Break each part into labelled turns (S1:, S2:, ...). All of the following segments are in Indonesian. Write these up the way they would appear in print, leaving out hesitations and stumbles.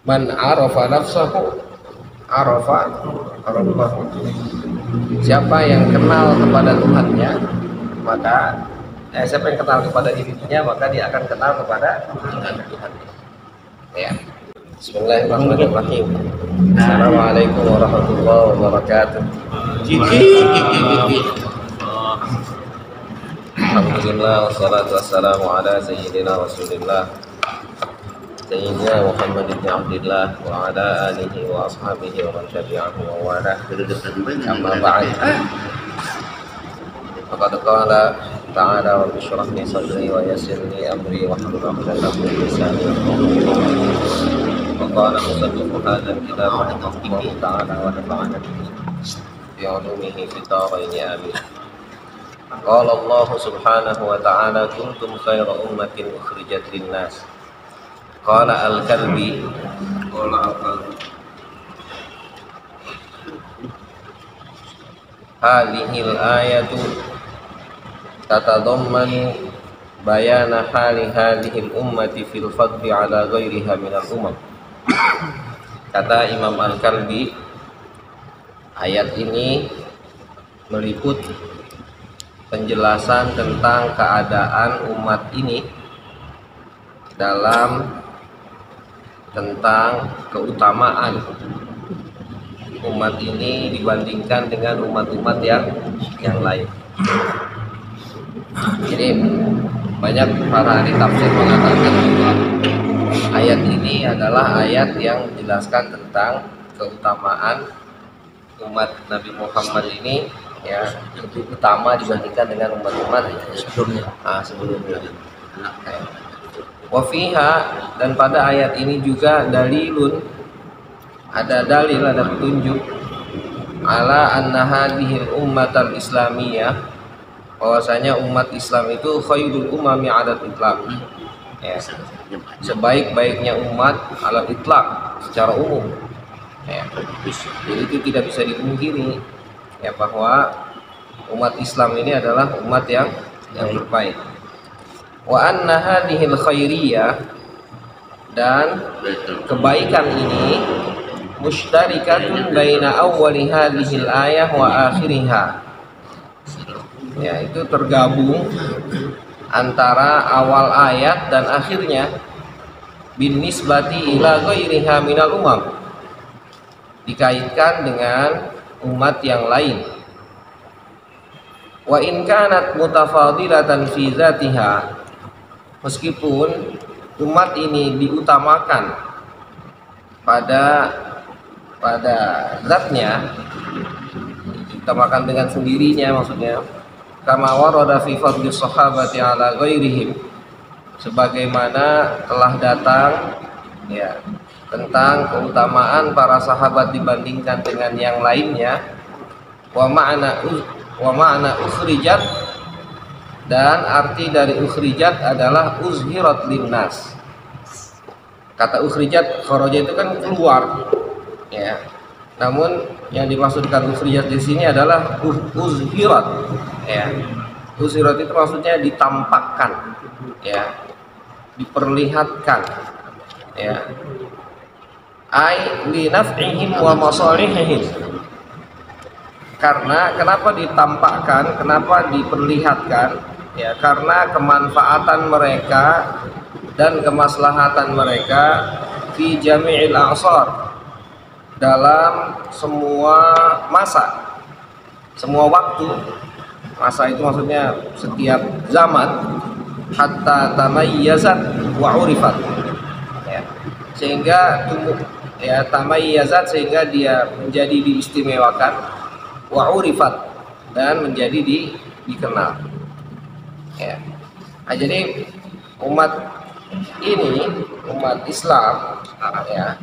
S1: Man arafa nafsahu arafa rabbahu. Siapa yang kenal kepada Tuhannya, maka siapa yang kenal kepada dirinya, maka dia akan kenal kepada Tuhan. Ya. Bismillahirrahmanirrahim. Assalamualaikum warahmatullahi wabarakatuh. Alhamdulillah wassalatu wassalamu ala sayyidina Rasulillah Sayyidina Muhammad ibn Abdillah wa ala alihi wa ashabihi wa man tabi'ahu wa wala. Amma ba'd. Faqad qala ta'ala wa bishrah li sadri wa yassir li amri wa hlul 'uqdatam min lisani yafqahu qawli. Wa qala musaddiqu hadha al-kitab rahimahullahu ta'ala wa nafa'ana bi 'ulumihi fid dharain amin. Qala Allah subhanahu wa ta'ala kuntum khayra ummatin ukhrijat lin-nas. Qala al-Kalbi hadhil ayatu tatadammanu bayana hali hadhil ummati fil fadli ala ghairiha minal umam. Kata Imam Al-Kalbi, ayat ini meliput penjelasan tentang keadaan umat ini tentang keutamaan umat ini dibandingkan dengan umat-umat yang lain. Jadi banyak para ahli tafsir mengatakan bahwa ayat ini adalah ayat yang menjelaskan tentang keutamaan umat Nabi Muhammad ini, ya, lebih utama dibandingkan dengan umat-umat sebelumnya. Wafiha, dan pada ayat ini juga dalilun, ada dalil, ada petunjuk ala anna hadhil ummatal islamiyah, bahwasanya umat Islam itu khairul umami ala itlaq, ya, sebaik-baiknya umat ala itlaq secara umum, ya. Jadi itu tidak bisa dipungkiri, ya, bahwa umat Islam ini adalah umat yang terbaik. Wa anna hadhil khairiyah, dan kebaikan ini musytarikatun baina awwali hadhil ayah wa akhiriha, ya, itu tergabung antara awal ayat dan akhirnya, bin nisbati ila ghairiha minal umam, dikaitkan dengan umat yang lain. Wa in kanat mutafadilatan fi dzatiha, meskipun umat ini diutamakan pada zatnya, diutamakan dengan sendirinya, maksudnya kama warada fi fadli sahabati ala ghairihim, sebagaimana telah datang, ya, tentang keutamaan para sahabat dibandingkan dengan yang lainnya. Wa ma'na ukhrijat, dan arti dari ukhrijat adalah uzhirat linnas. Kata ukhrijat, kharaja itu kan keluar, ya. Namun yang dimaksudkan ukhrijat di sini adalah uzhirat, ya. Uzhirat itu maksudnya ditampakkan, ya, diperlihatkan, ya. Ai li naf'ihim wa masalihihim. Karena kenapa ditampakkan, kenapa diperlihatkan, ya, karena kemanfaatan mereka dan kemaslahatan mereka fi jami'il a'sar, dalam semua masa, semua waktu. Masa itu maksudnya setiap zaman, hatta tamayyazat wa urifat, ya, sehingga tumbuh, ya, tamayyazat, sehingga dia menjadi diistimewakan, wa urifat, dan menjadi dikenal, ya. Nah, jadi umat ini, umat Islam, ya,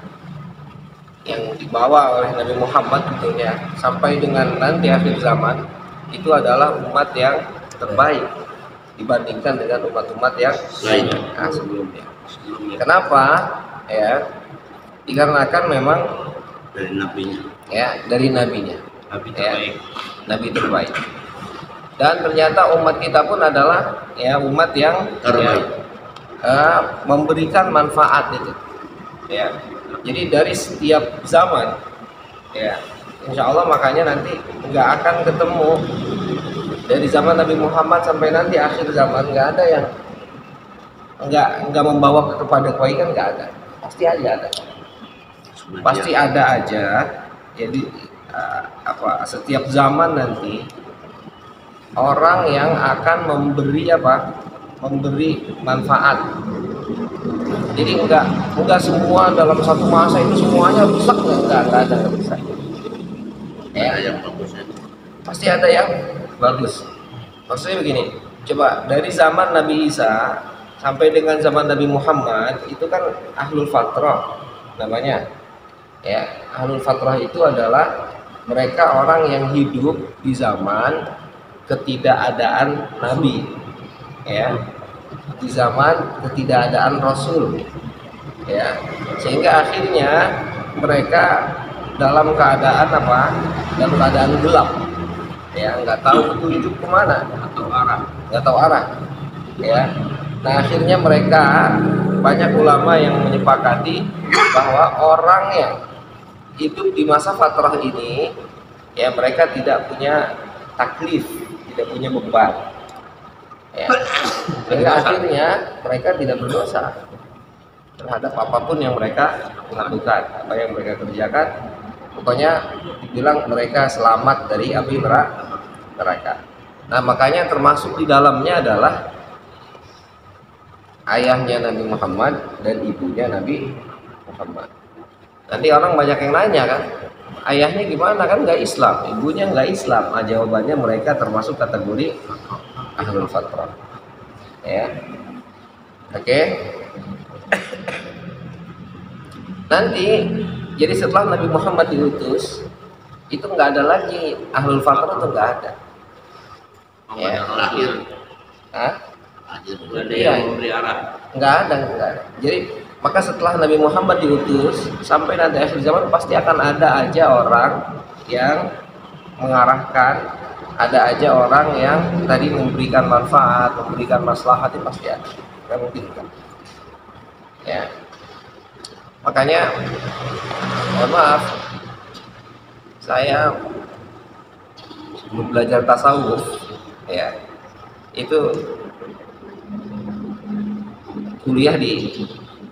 S1: yang dibawa oleh Nabi Muhammad tentunya sampai dengan nanti akhir zaman, itu adalah umat yang terbaik dibandingkan dengan umat-umat yang lain, nah, sebelumnya. Kenapa? Ya, dikarenakan memang
S2: dari nabinya,
S1: ya, dari nabinya,
S2: nabi terbaik,
S1: ya, nabi terbaik. Dan ternyata umat kita pun adalah, ya, umat yang terbaik, ya, memberikan manfaat itu, Ya, jadi dari setiap zaman, ya, insya Allah makanya nanti nggak akan ketemu dari zaman Nabi Muhammad sampai nanti akhir zaman nggak ada yang nggak membawa kepada kebaikan, nggak ada, pasti ada. Pasti ada aja. Jadi setiap zaman nanti orang yang akan memberi manfaat. Jadi enggak semua dalam satu masa itu semuanya rusak, enggak ada yang bisa.
S2: Ada yang bagusnya.
S1: Pasti ada yang bagus. Maksudnya begini, coba dari zaman Nabi Isa sampai dengan zaman Nabi Muhammad itu kan ahlul fatrah namanya. Ya, ahlul fatrah itu adalah mereka orang yang hidup di zaman ketidakadaan Nabi, ya, di zaman ketidakadaan Rasul, ya, sehingga akhirnya mereka dalam keadaan dalam keadaan gelap, ya, nggak tahu petunjuk kemana, nggak tahu arah, ya. Nah akhirnya mereka, banyak ulama yang menyepakati bahwa orang yang hidup di masa fatrah ini, ya, mereka tidak punya taklif, tidak punya beban, ya. Sehingga akhirnya mereka tidak berdosa terhadap apapun yang mereka lakukan, apa yang mereka kerjakan. Pokoknya dibilang mereka selamat dari api neraka. Nah makanya termasuk di dalamnya adalah ayahnya Nabi Muhammad dan ibunya Nabi Muhammad. Nanti orang banyak yang nanya kan, ayahnya gimana, kan nggak Islam, ibunya nggak Islam. Nah, jawabannya mereka termasuk kategori ahlul fatrah, ya. Oke. Nanti jadi setelah Nabi Muhammad diutus itu nggak ada lagi ahlul fatrah, itu nggak ada. Ya.
S2: Lahir.
S1: Hah?
S2: Ada yang memberi arah.
S1: Nggak ada. Jadi maka setelah Nabi Muhammad diutus sampai nanti akhir zaman pasti akan ada aja orang yang mengarahkan, ada aja orang yang tadi memberikan manfaat, memberikan maslahat, itu pasti ada. Nggak mungkin kan? Ya. Makanya mohon maaf, saya sebelum belajar tasawuf, ya, itu kuliah di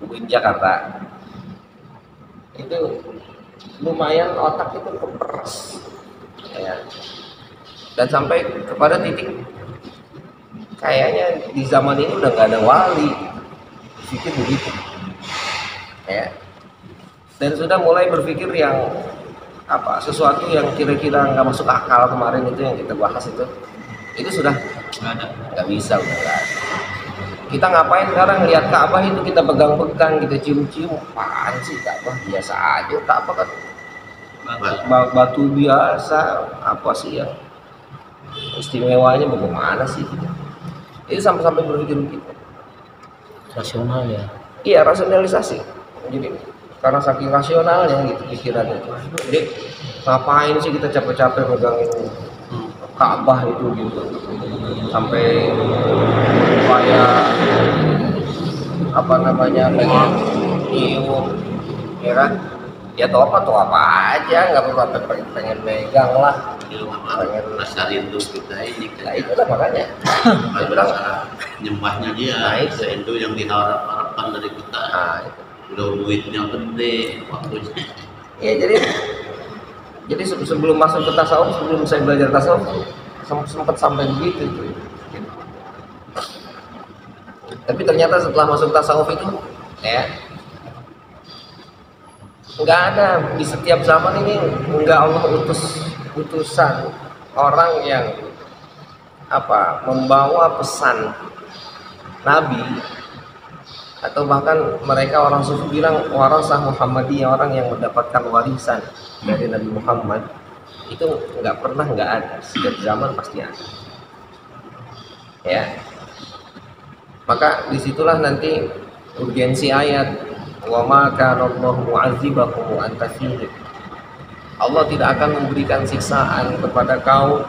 S1: UIN Jakarta. Itu lumayan otak itu keperes, ya. Dan sampai kepada titik kayaknya di zaman ini udah nggak ada wali, pikir begitu, ya. Dan sudah mulai berpikir yang sesuatu yang kira-kira nggak masuk akal. Kemarin itu yang kita bahas itu sudah nggak bisa, udah nggak ada. Kita ngapain sekarang lihat Ka'bah itu kita pegang-pegang, kita cium-cium, apaan sih Ka'bah, biasa aja. Ka'bah kan batu biasa, apa sih ya istimewanya, bagaimana sih gitu. Itu sampai berpikir begitu.
S3: Rasional ya.
S1: Iya, rasionalisasi. Jadi karena saking rasionalnya gitu pikirannya. Jadi ngapain sih kita capek-capek megangin Ka'bah itu gitu, sampai kayak pengen nyium, ya kan? Ya tuh apa aja, nggak perlu pengen megang lah, pengen
S2: rasa rindu kita ini kan.
S1: Nah itulah makanya saya bilang
S2: nyembahnya dia,
S1: nah,
S2: itu yang diharapkan dari kita.
S1: Nah, itu.
S2: Udah duitnya gede, waktunya.
S1: Ya jadi sebelum masuk ke tasawuf, sebelum saya belajar tasawuf, sempat sampai begitu tuh. Tapi ternyata setelah masuk tasawuf itu, ya, nggak ada di setiap zaman ini, nggak Allah utusan orang yang membawa pesan Nabi, atau bahkan mereka orang sufi bilang warasah Muhammadiyah, orang yang mendapatkan warisan dari Nabi Muhammad, itu nggak ada. Setiap zaman pasti ada, ya. Maka disitulah nanti urgensi ayat wa ma kana Allahu mu'adzibakum wa anta fihim. Allah tidak akan memberikan siksaan kepada kaum,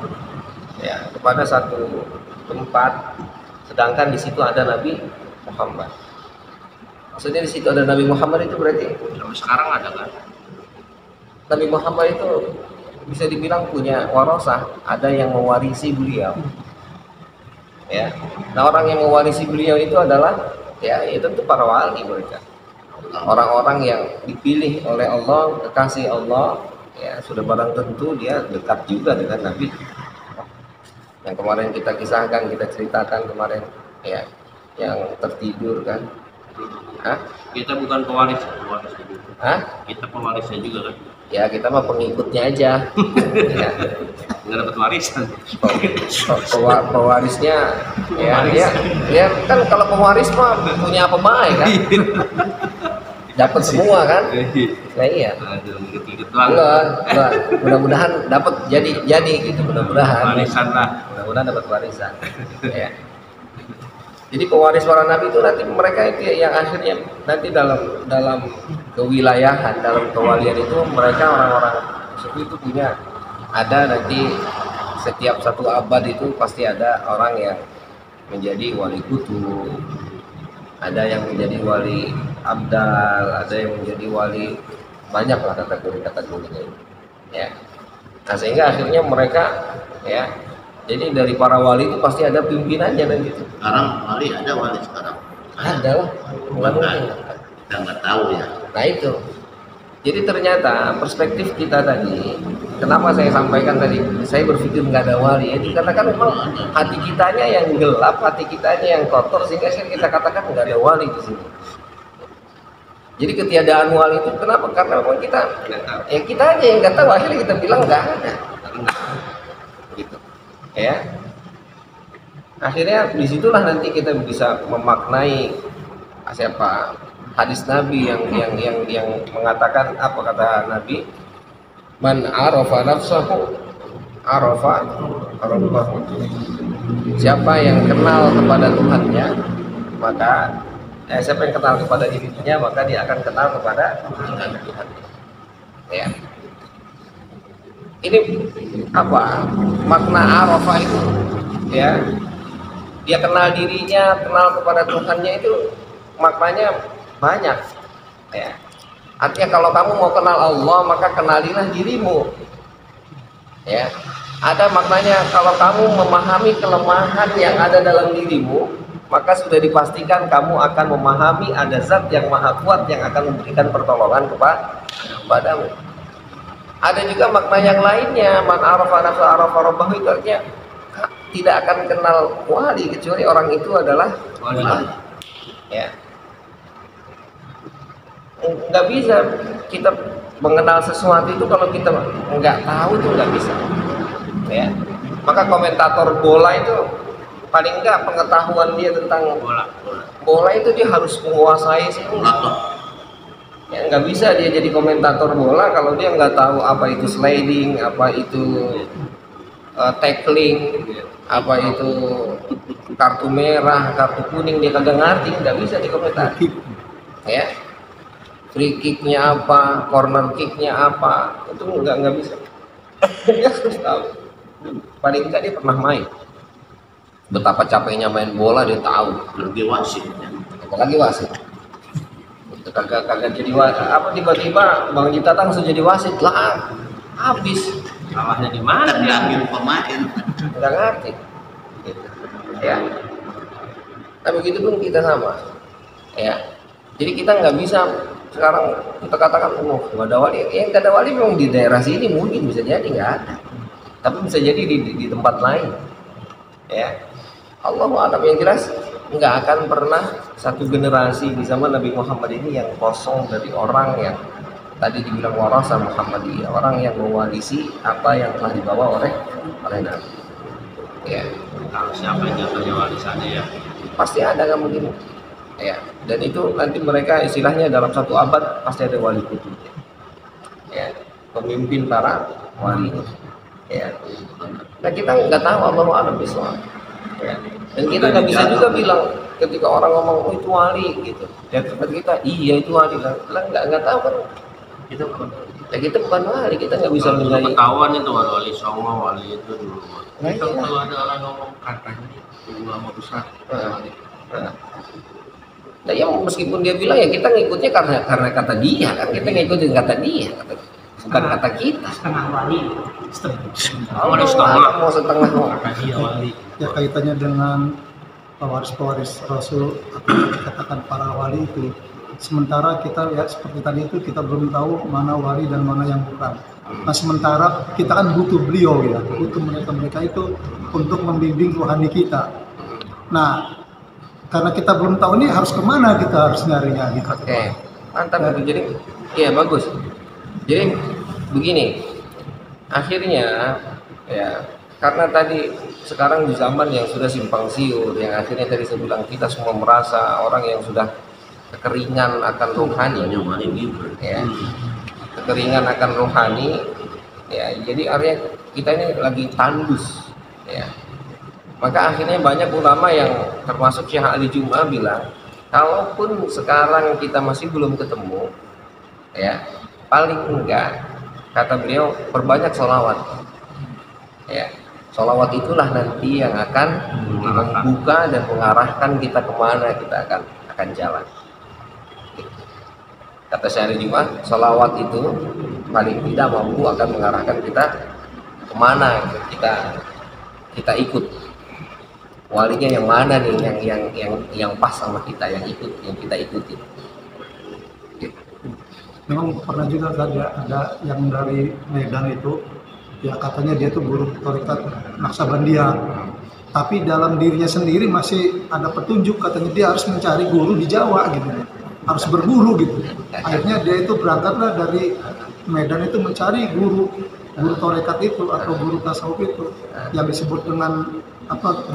S1: ya, kepada satu tempat sedangkan di situ ada Nabi Muhammad. Maksudnya di situ ada Nabi Muhammad itu berarti
S2: Sampai sekarang ada kan?
S1: Nabi Muhammad itu bisa dibilang punya warasah, ada yang mewarisi beliau. Ya. Nah, orang yang mewarisi beliau itu adalah ya tentu para wali mereka. Orang-orang yang dipilih oleh Allah, kekasih Allah, ya sudah barang tentu dia dekat juga dengan Nabi. Yang kemarin kita kisahkan, kita ceritakan kemarin, ya, yang tertidur kan. Hah?
S2: Kita bukan pewarisnya juga.
S1: Hah?
S2: Kita pewarisnya juga kan?
S1: Ya kita mah pengikutnya aja. Ya.
S2: Nggak dapat warisan.
S1: Pewarisnya, ya kan kalau pewaris mah punya apa baik kan? Dapat semua kan? Nah iya.
S2: Aduh, ikut-ikut
S1: Enggak. Mudah-mudahan dapat jadi gitu, mudah-mudahan.
S2: Warisan lah.
S1: Mudah-mudahan dapat warisan. Ya. Jadi pewaris para nabi itu nanti mereka itu yang akhirnya nanti dalam kewilayahan, dalam kewalian itu mereka orang-orang seperti itu punya ada nanti setiap satu abad itu pasti ada orang yang menjadi wali kutub, ada yang menjadi wali abdal, ada yang menjadi wali, banyak lah kategori-kategorinya itu. Ya. Nah sehingga akhirnya mereka ya jadi dari para wali itu pasti ada pimpinannya dan gitu.
S2: Sekarang wali ada wali sekarang.
S1: Ada lah, nggak mungkin.
S2: Kita nggak tahu ya.
S1: Nah itu. Jadi ternyata perspektif kita tadi, kenapa saya sampaikan tadi, saya berpikir nggak ada wali. Jadi karena kan memang hati kitanya yang gelap, hati kitanya yang kotor, sehingga kita katakan nggak ada wali di sini. Jadi ketiadaan wali itu kenapa? Karena memang kita aja yang nggak tahu. Akhirnya kita bilang nggak ada. Gitu. Ya, akhirnya disitulah nanti kita bisa memaknai siapa hadis Nabi yang mengatakan apa kata Nabi, man arafa nafsahu arafa rabbahu. Siapa yang kenal kepada Tuhannya maka siapa yang kenal kepada dirinya maka dia akan kenal kepada Tuhan. Ya. Ini apa makna arafah itu ya, dia kenal dirinya, kenal kepada Tuhannya itu maknanya banyak ya. Artinya kalau kamu mau kenal Allah maka kenalilah dirimu ya. Ada maknanya kalau kamu memahami kelemahan yang ada dalam dirimu maka sudah dipastikan kamu akan memahami ada zat yang maha kuat yang akan memberikan pertolongan kepadamu. Ada juga makna yang lainnya, man arafa nafsa arafa rabbahu, itu artinya tidak akan kenal wali kecuali orang itu adalah wali. Ya. Nggak bisa kita mengenal sesuatu itu kalau kita nggak tahu itu nggak bisa. Ya. Maka komentator bola itu paling nggak pengetahuan dia tentang bola itu dia harus menguasai semua. Ya, nggak bisa dia jadi komentator bola kalau dia nggak tahu apa itu sliding, apa itu tackling, apa itu kartu merah, kartu kuning, dia kagak ngerti, nggak bisa dikomentari. Ya, free kicknya apa, corner kicknya apa, itu nggak bisa. Dia harus tahu. Paling nggak dia pernah main. Betapa capeknya main bola dia tahu.
S2: Lagi wasit.
S1: Apalagi wasit. Kagak jadi wasit, apa tiba-tiba Bang Cipta langsung jadi wasit lah, habis.
S2: Salahnya di mana? Tendangin pemain.
S1: Nggak ngerti. Gitu. Ya. Nah begitu pun kita sama. Ya. Jadi kita nggak bisa sekarang kita katakan nggak ada wali. Ya nggak ada wali memang di daerah sini mungkin bisa jadi nggak ada. Tapi bisa jadi di tempat lain. Ya. Allahu a'lam, yang jelas nggak akan pernah satu generasi di zaman Nabi Muhammad ini yang kosong dari orang yang tadi dibilang warasa Muhammadiyah, orang yang mewarisi apa yang telah dibawa oleh Nabi. Ya.
S2: Kalau siapa yang jatuhnya warisannya ya?
S1: Pasti ada kan begini. Ya. Dan itu nanti mereka istilahnya dalam satu abad pasti ada wali kutub. Ya. Pemimpin para wali. Ya. Nah kita nggak tahu Allah a'lam bishawab. Ya. Dan kita nggak bisa juga bilang ketika orang ngomong oh itu wali gitu, ya kita iya itu wali lah nggak tahu kan itu ya kita bukan wali, kita nggak bisa menilai.
S2: Ketahuan itu wali songo, wali itu dulu.
S1: Nah,
S2: kalau
S1: iya.
S2: ada orang ngomong katanya ulama besar.
S1: Nah, ya meskipun dia bilang ya kita ngikutnya karena kata dia kan, kita ngikutin kata dia, bukan kata kita.
S4: Setengah wali.
S2: Wali setengah.
S1: Mau setengah
S3: Kata dia wali.
S5: Ya kaitannya dengan pewaris-pewaris Rasul atau dikatakan para wali itu. Sementara kita ya seperti tadi itu kita belum tahu mana wali dan mana yang bukan. Nah sementara kita kan butuh beliau ya, butuh mereka itu untuk membimbing rohani kita. Nah karena kita belum tahu ini harus kemana kita harus nyarinya gitu.
S1: Oke, mantap itu. Jadi iya bagus. Jadi begini, akhirnya ya karena tadi sekarang di zaman yang sudah simpang siur, yang akhirnya tadi saya bilang kita semua merasa orang yang sudah kekeringan akan rohani, ya, kekeringan akan rohani, ya. Jadi area kita ini lagi tandus, ya. Maka akhirnya banyak ulama yang termasuk Syekh Ali Jum'ah bilang, kalaupun sekarang kita masih belum ketemu, ya, paling enggak kata beliau perbanyak sholawat, ya. Sholawat itulah nanti yang akan membuka dan mengarahkan kita kemana kita akan jalan. Kata Syekh Ali Jum'ah, sholawat itu paling tidak mampu akan mengarahkan kita kemana kita ikut. Walinya yang mana nih yang pas sama kita, yang kita ikuti.
S5: Memang pernah juga ada yang dari Medan itu ya katanya dia tuh guru tarekat Naksabandia, tapi dalam dirinya sendiri masih ada petunjuk katanya dia harus mencari guru di Jawa gitu, harus berguru gitu. Akhirnya dia itu berangkatlah dari Medan itu mencari guru tarekat itu atau guru tasawuf itu yang disebut dengan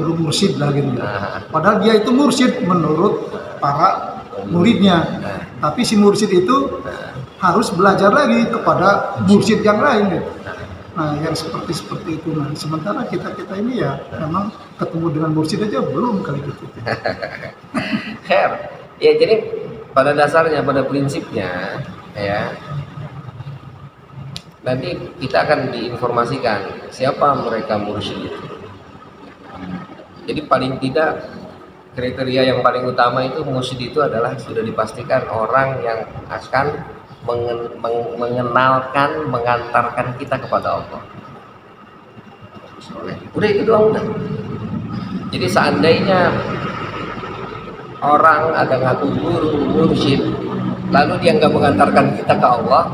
S5: guru mursyid lah gitu. Padahal dia itu mursyid menurut para muridnya, tapi si mursyid itu harus belajar lagi kepada mursyid yang lain gitu. Nah yang seperti itu. Nah sementara kita ini ya memang ketemu dengan mursyid aja belum kali gitu.
S1: Khair. Ya jadi pada dasarnya, pada prinsipnya ya, nanti kita akan diinformasikan siapa mereka mursyid itu. Jadi paling tidak kriteria yang paling utama itu mursyid itu adalah sudah dipastikan orang yang akan mengenalkan, mengantarkan kita kepada Allah. Udah itu doang udah. Jadi seandainya orang ada ngaku guru mursyid, lalu dia nggak mengantarkan kita ke Allah,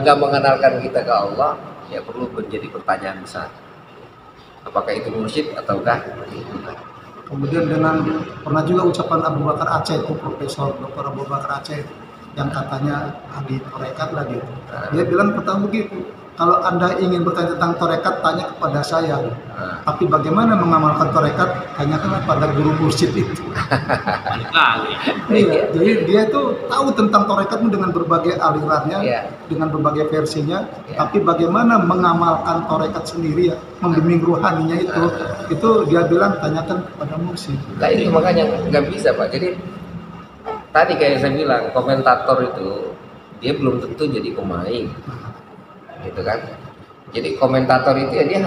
S1: nggak mengenalkan kita ke Allah, ya perlu menjadi pertanyaan besar. Apakah itu mursyid ataukah?
S5: Kemudian dengan pernah juga ucapan Abu Bakar Aceh itu Profesor Dr. Abu Bakar Aceh yang katanya ahli tarekat lah gitu. Dia bilang pertama begitu, kalau Anda ingin bertanya tentang tarekat tanya kepada saya. Tapi bagaimana mengamalkan tarekat tanyakan pada guru mursyid itu. Iya, jadi dia itu tahu tentang tarekat dengan berbagai alirannya, dengan berbagai versinya, tapi bagaimana mengamalkan tarekat sendiri ya, membimbing rohaninya itu dia bilang tanyakan kepada mursyid.
S1: Nah itu makanya nggak bisa Pak. Jadi tadi kayak saya bilang komentator itu dia belum tentu jadi pemain, gitu kan? Jadi komentator itu ya dia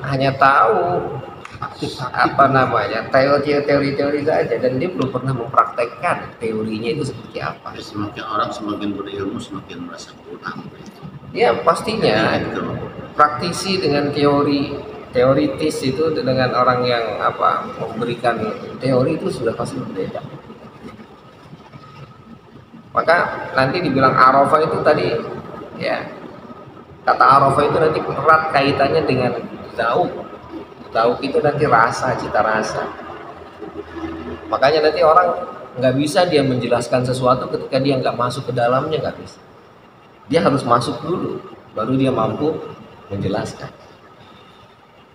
S1: hanya tahu apa namanya teori saja, dan dia belum pernah mempraktekkan teorinya itu seperti apa.
S2: Semakin orang semakin berilmu semakin merasa kurang.
S1: Ya pastinya praktisi dengan teoritis itu dengan orang yang memberikan teori itu sudah pasti berbeda. Maka nanti dibilang Arafah itu tadi ya, kata Arafah itu nanti erat kaitannya dengan Zauk itu nanti rasa, cita rasa. Makanya nanti orang nggak bisa dia menjelaskan sesuatu ketika dia nggak masuk ke dalamnya, nggak bisa. Dia harus masuk dulu, baru dia mampu menjelaskan.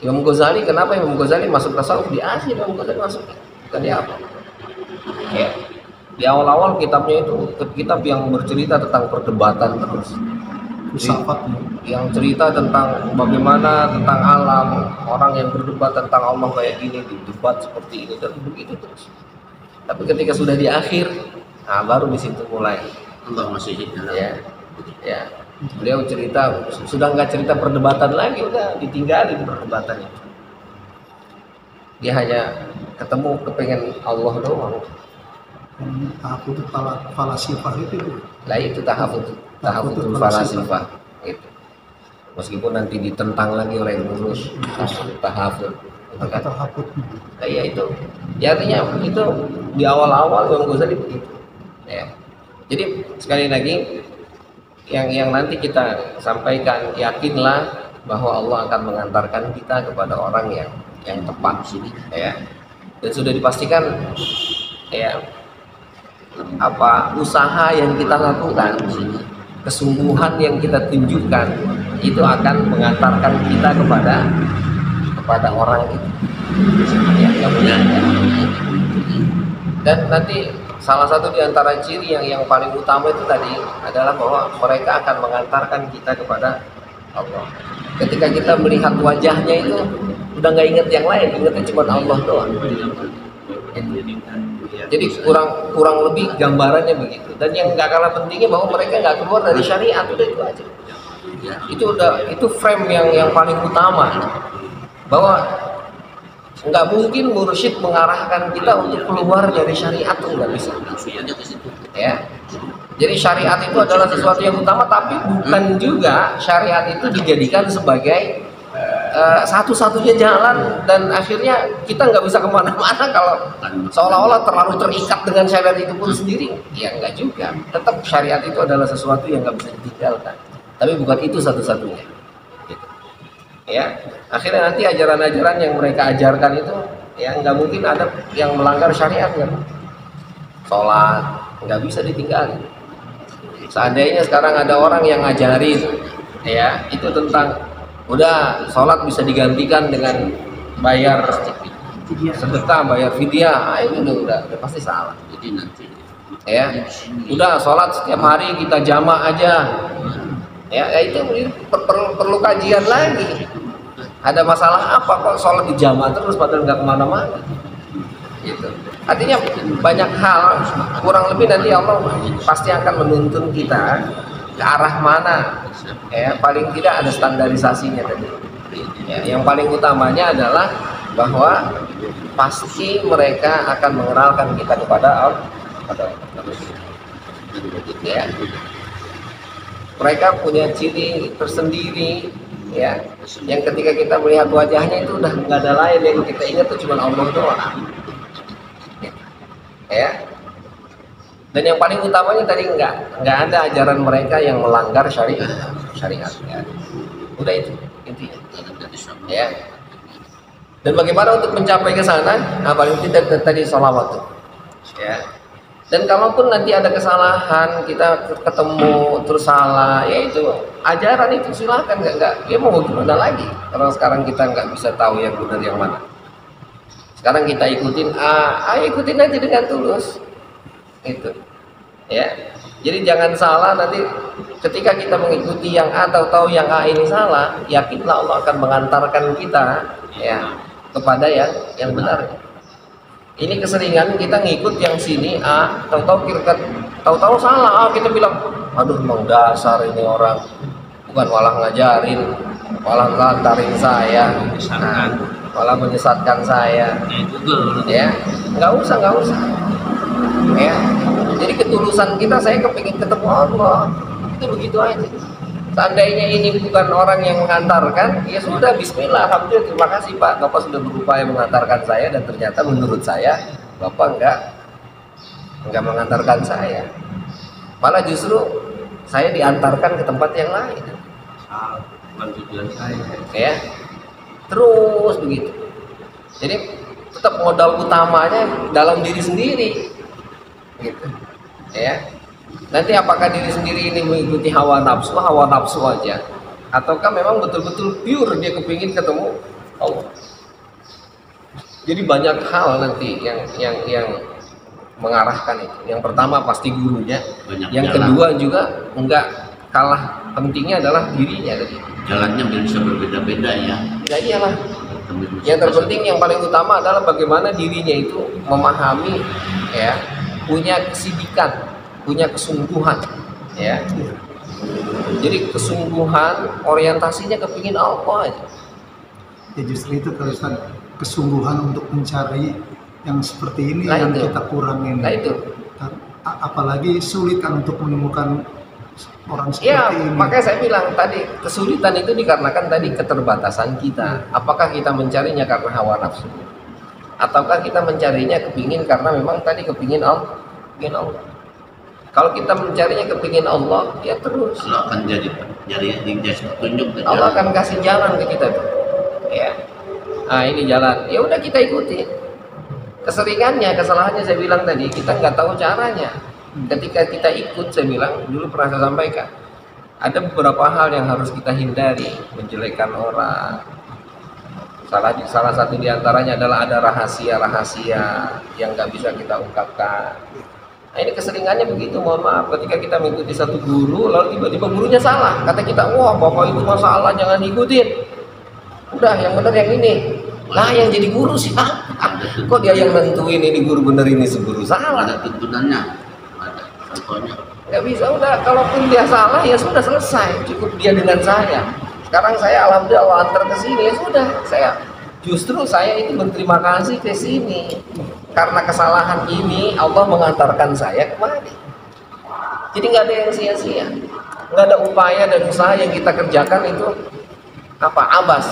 S1: Imam Ghazali, kenapa Imam Ghazali masuk tasawuf? Di akhir Imam Ghazali masuk, bukan di apa? Ya. Di awal-awal kitabnya itu kitab yang bercerita tentang perdebatan terus. Yang cerita tentang bagaimana tentang alam, orang yang berdebat tentang Allah kayak gini, debat seperti ini dan begitu terus. Tapi ketika sudah di akhir, nah baru di situ mulai.
S2: Allah masih hidup.
S1: Ya. Beliau cerita sudah nggak cerita perdebatan lagi, udah ditinggalin perdebatan itu. Dia hanya ketemu kepengen Allah doang.
S5: yang tahafudz falasifah itu.
S1: Lah itu tahafutul falasifah itu. Meskipun nanti ditentang lagi oleh lurus tahafudz.
S5: Tahafudz.
S1: Nah, ya itu. Ya artinya itu di awal-awal Imam Ghazali begitu. Ya. Jadi sekali lagi yang nanti kita sampaikan, yakinlah bahwa Allah akan mengantarkan kita kepada orang yang tepat sini, ya. Dan sudah dipastikan, ya, apa usaha yang kita lakukan, kesungguhan yang kita tunjukkan itu akan mengantarkan kita kepada orang itu. Ya, dan nanti salah satu di antara ciri yang paling utama itu tadi adalah bahwa mereka akan mengantarkan kita kepada Allah. Ketika kita melihat wajahnya itu udah nggak inget yang lain, ingetnya cuma Allah doang. Jadi kurang lebih gambarannya begitu. Dan yang nggak kalah pentingnya bahwa mereka nggak keluar dari syariat, udah itu aja. Itu frame yang paling utama, bahwa nggak mungkin mursyid mengarahkan kita untuk keluar dari syariat, tuh nggak bisa. Ya, jadi syariat itu adalah sesuatu yang utama, tapi bukan juga syariat itu dijadikan sebagai satu-satunya jalan, dan akhirnya kita nggak bisa kemana-mana kalau seolah-olah terlalu terikat dengan syariat itu pun sendiri. Ya nggak juga. Tetap syariat itu adalah sesuatu yang nggak bisa ditinggalkan, tapi bukan itu satu-satunya. Ya, akhirnya nanti ajaran-ajaran yang mereka ajarkan itu ya nggak mungkin ada yang melanggar syariat, kan? Sholat nggak bisa ditinggalin. Seandainya sekarang ada orang yang ngajarin, ya, itu tentang udah sholat bisa digantikan dengan bayar sedekah, bayar fidyah, itu udah pasti salah.
S2: Jadi nanti,
S1: ya, udah sholat setiap hari kita jamak aja. Ya itu perlu kajian lagi. Ada masalah apa kok sholat di jamaah terus padahal nggak kemana-mana? Gitu. Artinya banyak hal, kurang lebih nanti Allah pasti akan menuntun kita ke arah mana. Ya, paling tidak ada standarisasinya tadi. Ya, yang paling utamanya adalah bahwa pasti mereka akan mengenalkan kita kepada Allah. Ya. Mereka punya ciri tersendiri, ya, yang ketika kita melihat wajahnya itu udah nggak ada lain yang kita ingat tuh cuma Allah doang, ya. Dan yang paling utamanya tadi nggak ada ajaran mereka yang melanggar syariat, ya. Udah itu intinya, ya. Dan bagaimana untuk mencapai ke sana? Nah, paling tidak tadi sholawat tuh, ya. Dan kalaupun nanti ada kesalahan, kita ketemu terus salah, ya itu ajaran itu silakan, nggak, ya mau gimana lagi? Karena sekarang kita nggak bisa tahu yang benar yang mana. Sekarang kita ikutin ikutin aja dengan tulus, itu, ya. Jadi jangan salah nanti ketika kita mengikuti yang A atau tahu yang A ini salah, yakinlah Allah akan mengantarkan kita, ya, kepada yang benar. Ini keseringan kita ngikut yang sini tahu-tahu salah, kita bilang aduh emang dasar ini orang, bukan malah ngajarin, malah lantarin saya, malah menyesatkan saya. Ya nggak usah, ya. Jadi ketulusan kita, saya kepingin ketemu Allah, itu begitu aja. Seandainya ini bukan orang yang mengantarkan, ya sudah, bismillah, alhamdulillah, terima kasih Pak, Bapak sudah berupaya mengantarkan saya, dan ternyata menurut saya Bapak enggak mengantarkan saya, malah justru saya diantarkan ke tempat yang lain.
S2: bukan tujuan saya.
S1: Ya, terus begitu. Jadi tetap modal utamanya dalam diri sendiri, gitu, ya. Nanti apakah diri sendiri ini mengikuti hawa nafsu aja, ataukah memang betul-betul pure dia kepingin ketemu Allah. Jadi banyak hal nanti yang mengarahkan itu. Yang pertama pasti gurunya, yang kedua juga enggak kalah pentingnya adalah dirinya tadi.
S2: Jalannya bisa berbeda-beda ya.
S1: Ya iyalah. Yang terpenting, yang paling utama adalah bagaimana dirinya itu memahami, ya, punya kesidikan, punya kesungguhan, ya. Jadi kesungguhan, orientasinya kepingin apa aja.
S5: Ya justru itu kalau kesungguhan untuk mencari yang seperti ini yang kita kurang ini.
S1: Nah itu
S5: apalagi sulit kan untuk menemukan orang
S1: Ya,
S5: seperti ini.
S1: makanya saya bilang tadi kesulitan itu dikarenakan tadi keterbatasan kita. Apakah kita mencarinya karena hawa nafsu, ataukah kita mencarinya kepingin karena memang tadi kepingin Allah, kepingin Allah. Kalau kita mencarinya kepingin Allah, ya terus
S2: Allah akan jadi petunjuk ke
S1: Allah
S2: jalan.
S1: akan kasih jalan ke kita tuh. Ya, nah ini jalan. Ya udah kita ikuti. Keseringannya, kesalahannya saya bilang tadi kita nggak tahu caranya. Ketika kita ikut, saya bilang dulu pernah saya sampaikan, ada beberapa hal yang harus kita hindari, menjelekkan orang. Salah satu diantaranya adalah ada rahasia-rahasia yang nggak bisa kita ungkapkan. Nah ini keseringannya begitu, mohon maaf, ketika kita mengikuti satu guru, lalu tiba-tiba gurunya salah, kata kita, wah bapak itu masalah, jangan diikutin. Udah, yang benar yang ini. Lah yang jadi guru siapa? Kok dia yang nentuin ini guru bener ini seguru salah?
S2: Ada tuntunannya, ada contohnya.
S1: Nggak bisa, udah, kalaupun dia salah ya sudah selesai, cukup dia dengan saya. Sekarang saya alhamdulillah Allah antar ke sini, ya sudah, saya itu berterima kasih ke sini. Karena kesalahan ini Allah mengantarkan saya kemari. Jadi nggak ada yang sia-sia, nggak ada upaya dan usaha yang kita kerjakan itu apa abas,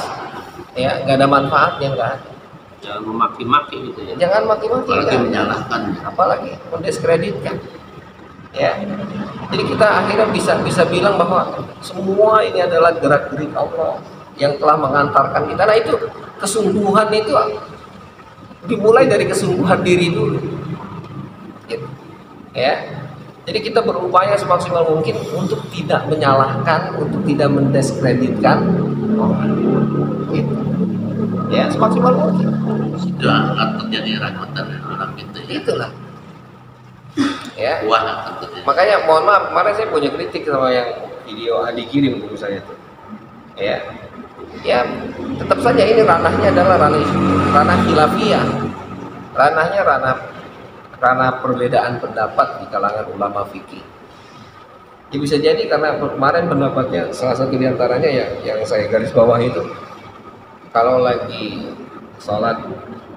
S1: ya nggak ada manfaatnya, nggak ada.
S2: Jangan memaki-maki gitu ya.
S1: Jangan maki-maki,
S2: Apalagi
S1: nggak.
S2: menyalahkan.
S1: Apalagi mendiskreditkan. Ya, jadi kita akhirnya bisa bilang bahwa semua ini adalah gerak-gerik Allah yang telah mengantarkan kita. Nah itu kesungguhan itu dimulai dari kesungguhan diri dulu. Gitu. Ya, jadi kita berupaya semaksimal mungkin untuk tidak menyalahkan, untuk tidak mendiskreditkan orang. Gitu. Ya, semaksimal mungkin.
S2: Sudah akan terjadi rahmatan orang itu ya.
S1: Itulah. Ya.
S2: Wah akan terjadi.
S1: Makanya mohon maaf, kemarin saya punya kritik sama yang video Adi kirim ke saya itu. Ya, tetap saja ini ranahnya adalah ranah khilafiyah. Ranahnya ranah perbedaan pendapat di kalangan ulama fikih. Ya bisa jadi karena kemarin pendapatnya salah satu diantaranya yang saya garis bawah itu, kalau lagi sholat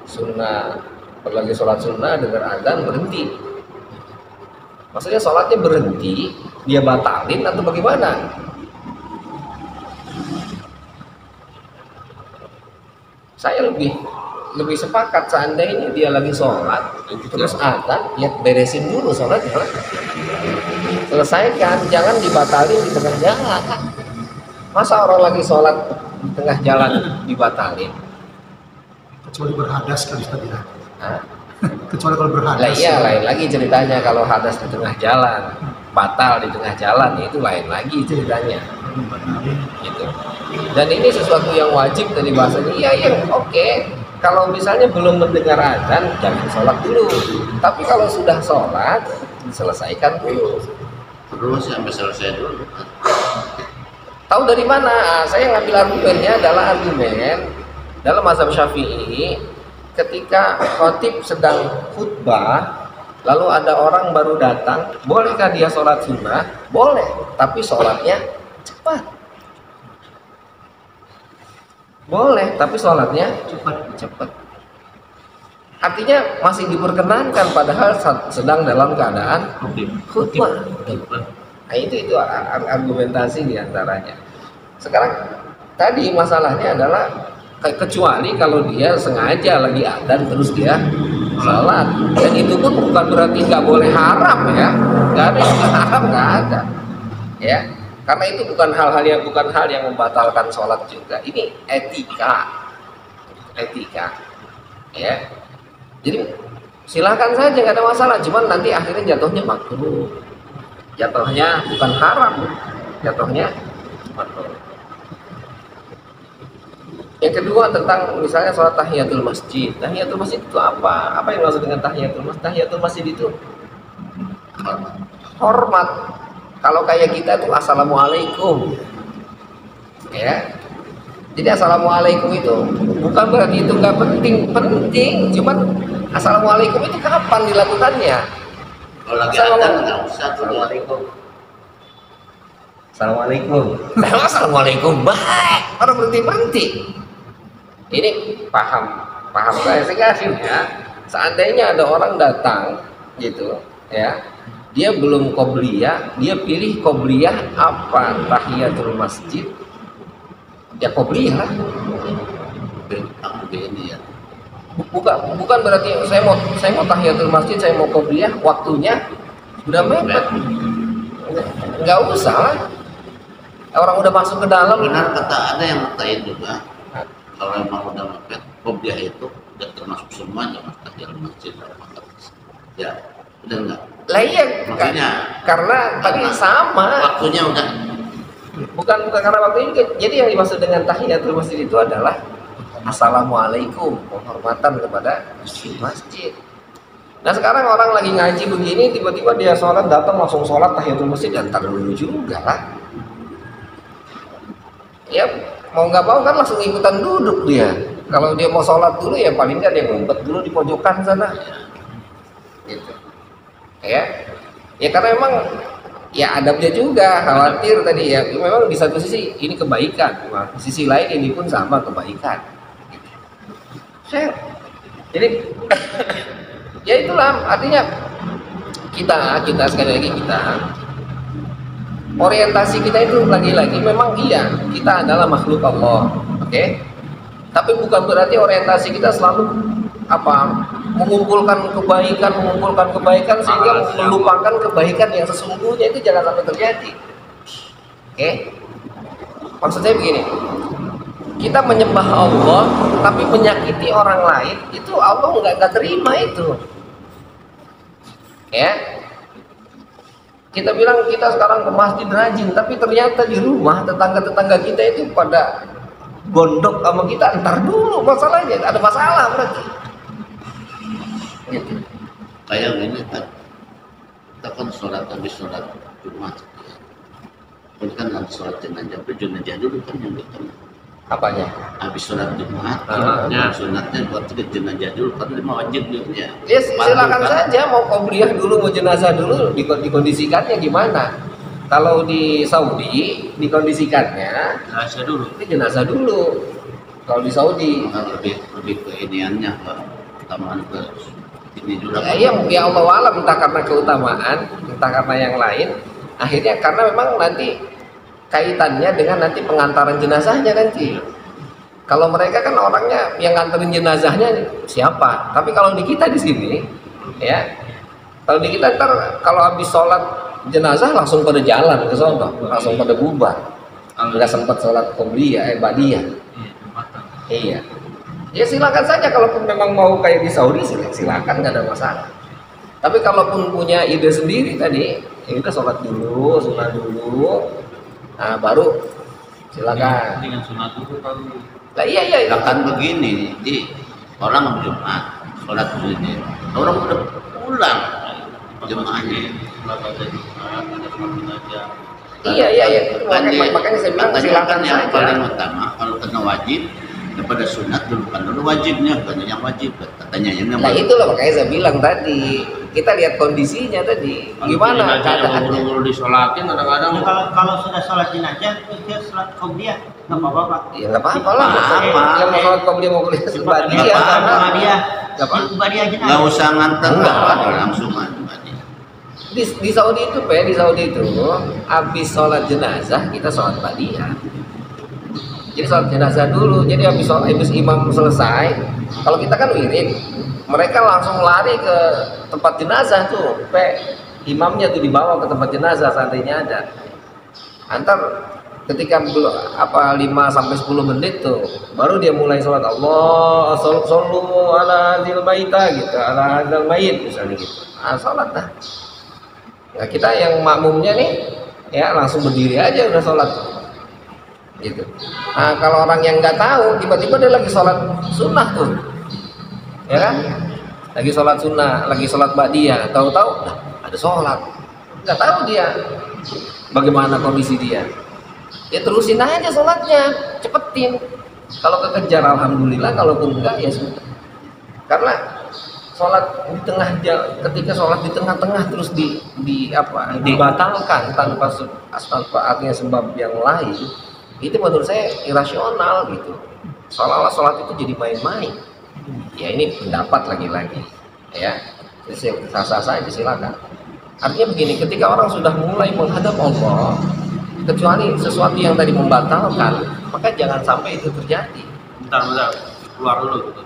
S1: sunnah dengar adzan berhenti. Maksudnya sholatnya berhenti, dia batalin atau bagaimana? Saya lebih sepakat seandainya dia lagi sholat, terus adzan, ya beresin dulu sholatnya, selesaikan, jangan dibatalin di tengah jalan. Masa orang lagi sholat di tengah jalan dibatalin?
S5: Kecuali berhadas kan Ustaz ya.
S1: Hah?
S5: Kecuali kalau berhadas.
S1: Lah iya, lain lagi ceritanya kalau hadas di tengah jalan, batal di tengah jalan, itu lain lagi ceritanya. Gitu. Dan ini sesuatu yang wajib dari bahasanya. Iya, oke. Kalau misalnya belum mendengar adzan, jangan sholat dulu. Tapi kalau sudah sholat, diselesaikan dulu.
S2: Terus sampai selesai dulu.
S1: Tahu dari mana? Saya ngambil argumennya adalah argumen dalam mazhab Syafi'i. Ketika khotib sedang khutbah, lalu ada orang baru datang, bolehkah dia sholat sunnah? Boleh, tapi sholatnya cepat. Boleh, tapi sholatnya cepat. Artinya masih diperkenankan padahal sedang dalam keadaan khutbah. Nah itu argumentasi diantaranya. Sekarang tadi masalahnya adalah kecuali kalau dia sengaja lagi adzan terus dia sholat, dan itu pun bukan berarti nggak boleh haram ya, nggak ada yang haram, nggak ada ya, karena itu bukan hal yang membatalkan sholat juga. Ini etika ya, jadi silakan saja, nggak ada masalah, cuman nanti akhirnya jatuhnya makruh, jatuhnya bukan haram, jatuhnya makruh. Yang kedua tentang misalnya sholat tahiyatul masjid. Tahiyatul masjid itu apa? Apa yang maksud dengan tahiyatul masjid? Tahiyatul masjid itu hormat. Kalau kayak kita tuh assalamualaikum. Ya. Jadi assalamualaikum itu bukan berarti itu nggak penting. Cuman assalamualaikum itu kapan dilakukannya?
S2: Kalau lagi adzan nggak usah tuh.
S1: Assalamualaikum. Assalamualaikum. Baik. Orang berhenti. Ini paham saya. Sehingga akhirnya seandainya ada orang datang gitu ya, dia belum qobliyah, dia pilih qobliyah apa tahiyatul masjid, ya qobliyah lah.
S2: Ini ya.
S1: Bukan berarti saya mau tahiyatul masjid, saya mau qobliyah, waktunya sudah mepet, nggak usah lah. Orang udah masuk ke dalam.
S2: Benar kata ada yang ngatain juga, kalau memang udah mepet, qobliyah itu udah termasuk semuanya mas tahiyatul masjid. Ya, udah enggak.
S1: Lah iya,
S2: Makanya
S1: karena tadi sama.
S2: Waktunya udah.
S1: Bukan karena waktu ini. Jadi yang dimaksud dengan tahiyatul masjid itu adalah assalamualaikum, penghormatan kepada masjid. Nah sekarang orang lagi ngaji begini, tiba-tiba dia sholat, datang langsung sholat tahiyatul masjid, dan tar dulu juga lah. Ya mau nggak mau kan langsung ikutan duduk dia. Kalau dia mau sholat dulu ya paling nggak dia ngumpet dulu di pojokan sana. Gitu. Ya karena memang ya adabnya juga, khawatir tadi ya, memang di satu sisi ini kebaikan, di sisi lain ini pun sama kebaikan. Jadi ya itulah artinya kita sekali lagi kita orientasi kita itu lagi-lagi memang iya kita adalah makhluk Allah, oke? Tapi bukan berarti orientasi kita selalu mengumpulkan kebaikan sehingga melupakan kebaikan yang sesungguhnya, itu jangan sampai terjadi. Oke? Maksud saya begini, kita menyembah Allah tapi menyakiti orang lain, itu Allah nggak terima itu. Ya? Kita bilang kita sekarang ke masjid rajin, tapi ternyata di rumah tetangga-tetangga kita itu pada gondok sama kita, entar dulu masalahnya, ada masalah berarti. Gitu.
S2: Kayak gini kan, kita kan sholat habis sholat Jumat, kan ada sholat jenazah dulu kan yang ketemu.
S1: Apanya?
S2: Habis sholat Jumat,
S1: Ya.
S2: sunatnya buat ke jenazah dulu, kan lima wajib dia.
S1: Ya silakan saja mau qobliyah dulu, mau jenazah dulu, dikondisikannya gimana? Kalau di Saudi dikondisikannya jenazah dulu. Kalau di Saudi
S2: lebih ke iniannya, ke utamaan ke ini juga.
S1: ya Allah alam, entah karena keutamaan, entah karena yang lain. Akhirnya karena memang nanti kaitannya dengan nanti pengantaran jenazahnya nanti. Kalau mereka kan orangnya yang nganterin jenazahnya siapa? Tapi kalau di kita di sini, ya, kalau di kita ntar kalau habis sholat jenazah langsung pada jalan ke sono, langsung pada bubar. Nggak sempat sholat qobliyah, ba'diyah. Iya. Ya silakan saja, kalaupun memang mau kayak di Saudi silakan, nggak ada masalah. Tapi kalaupun punya ide sendiri tadi, ya kita sholat dulu, sunat dulu, nah baru silakan.
S3: Dengan sunat dulu kan.
S1: Lah iya.
S2: Kan begini, di orang Jumat sholat dulu ini, orang udah pulang jemaahnya.
S1: Iya. Makanya saya bilang silakan
S2: yang
S1: saja.
S2: paling utama kalau kena wajib daripada sunat dulu kan dulu wajibnya, bukan yang wajib katanya yang
S1: Nah itu loh makanya saya bilang tadi, kita lihat kondisinya tadi gimana keadaannya.
S3: Buru-buru disolatin kadang-kadang.
S4: Kalau sudah sholat jenazah terus dia sholat qobliyah nggak apa-apa Pak.
S1: Ya nggak apa-apa lah.
S2: Apa?
S1: Yang mau sholat qobliyah mau kuliah
S2: Nggak
S1: sebadiah
S2: apa-apa.
S1: karena
S4: Badiah.
S1: nggak apa.
S4: Badiah jenazah.
S2: nggak usah nganter
S1: Enggak.
S2: apa langsung aja.
S1: Di Saudi itu di Saudi itu habis sholat jenazah kita sholat badiah. Jadi sholat jenazah dulu. Jadi habis imam selesai, kalau kita kan wirid, mereka langsung lari ke tempat jenazah tuh, imamnya tuh dibawa ke tempat jenazah, seandainya ada. Antar ketika 5 sampai 10 menit tuh, baru dia mulai sholat Allah, sallu ala dzil maita gitu, ala hadzal mait misalnya gitu. Sholat dah. Nah kita yang makmumnya nih, ya langsung berdiri aja udah sholat. Gitu. Nah kalau orang yang nggak tahu, tiba-tiba dia lagi sholat sunnah tuh, ya kan? Lagi sholat sunnah, lagi sholat ba'diyah, tahu-tahu ada sholat, nggak tahu dia bagaimana kondisi dia. Ya terusin aja sholatnya, cepetin. Kalau kekejar alhamdulillah, kalaupun enggak ya sudah. Karena sholat di tengah ketika sholat di tengah-tengah terus dibatalkan tanpa artinya sebab yang lain, itu menurut saya irasional gitu. Seolah-olah sholat itu jadi main-main. Ya ini pendapat lagi-lagi, ya. Sah-sah saja silakan. Artinya begini, ketika orang sudah mulai menghadap Allah, kecuali sesuatu yang tadi membatalkan, maka jangan sampai itu terjadi.
S3: Bentar, keluar dulu gitu.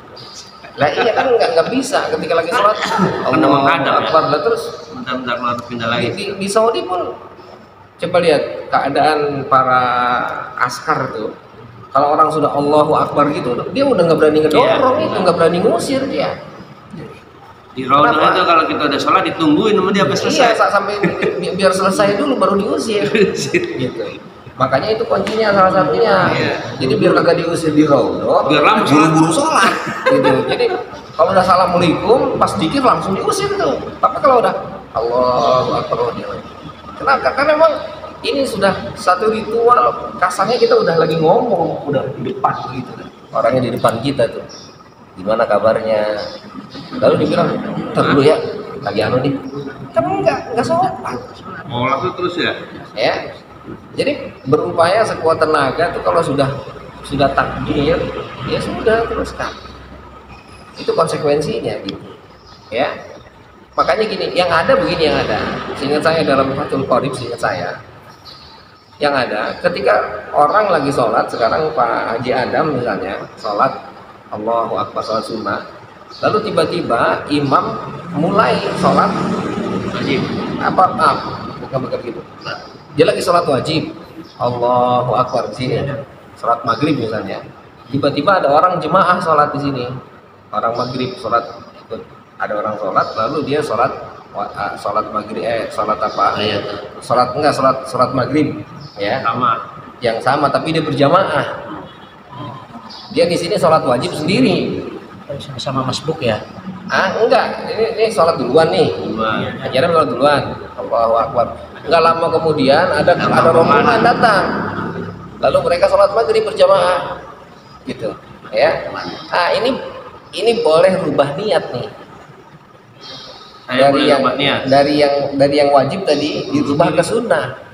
S1: Lah iya kan nggak bisa ketika lagi sholat
S3: Kena menghadap ya.
S1: Akbar. Lah terus
S3: Bentar keluar pindah lagi.
S1: di Saudi pun coba lihat keadaan para askar tuh. Kalau orang sudah Allahu Akbar gitu, dia udah nggak berani ngedorong itu, nggak berani ngusir dia.
S3: Di Raudhah
S1: Kenapa?
S3: itu kalau kita udah sholat ditungguin sama dia sampai selesai.
S1: Iya, sampai biar selesai dulu baru diusir. Gitu. Makanya itu kuncinya salah satunya.
S3: Iya.
S1: Jadi biar kagak diusir di Raudhah,
S3: Biar langsung
S1: buru-buru sholat. Gitu. Jadi kalau udah assalamualaikum, pas dikir langsung diusir tuh. Tapi kalau udah Allahu Akbar, kenapa? Karena memang ini sudah satu ritual. Kasarnya kita udah lagi ngomong, udah di depan gitu. Orangnya di depan kita tuh. Gimana kabarnya? Lalu dibilang, ntar dulu ya, lagi anu nih. Kan enggak sopan.
S3: Mau langsung terus ya?
S1: Ya. Jadi berupaya sekuat tenaga tuh kalau sudah takbir, ya sudah teruskan. Itu konsekuensinya gitu. Ya. Makanya gini, yang ada begini yang ada. Seingat saya dalam Fathul Qorib, seingat saya. Yang ada ketika orang lagi sholat, sekarang Pak Haji Adam misalnya sholat Allahu Akbar, sholat sunnah, lalu tiba-tiba imam mulai sholat
S3: Wajib.
S1: bukan gitu, dia lagi sholat wajib Allahu Akbar di sini, sholat maghrib misalnya, tiba-tiba ada orang jemaah sholat di sini, orang maghrib sholat, ada orang sholat lalu dia sholat maghrib, sholat apa, sholat maghrib ya, yang sama tapi dia berjamaah. Dia di sini sholat wajib sendiri.
S4: Sama masbuk ya.
S1: Enggak, ini sholat duluan nih. Ajaran sholat duluan. Allahu Akbar. Enggak lama kemudian ada rombongan datang. Lalu mereka sholat maghrib berjamaah. Gitu. Ya. Ini boleh rubah niat nih. Dari yang wajib tadi dirubah ke sunnah.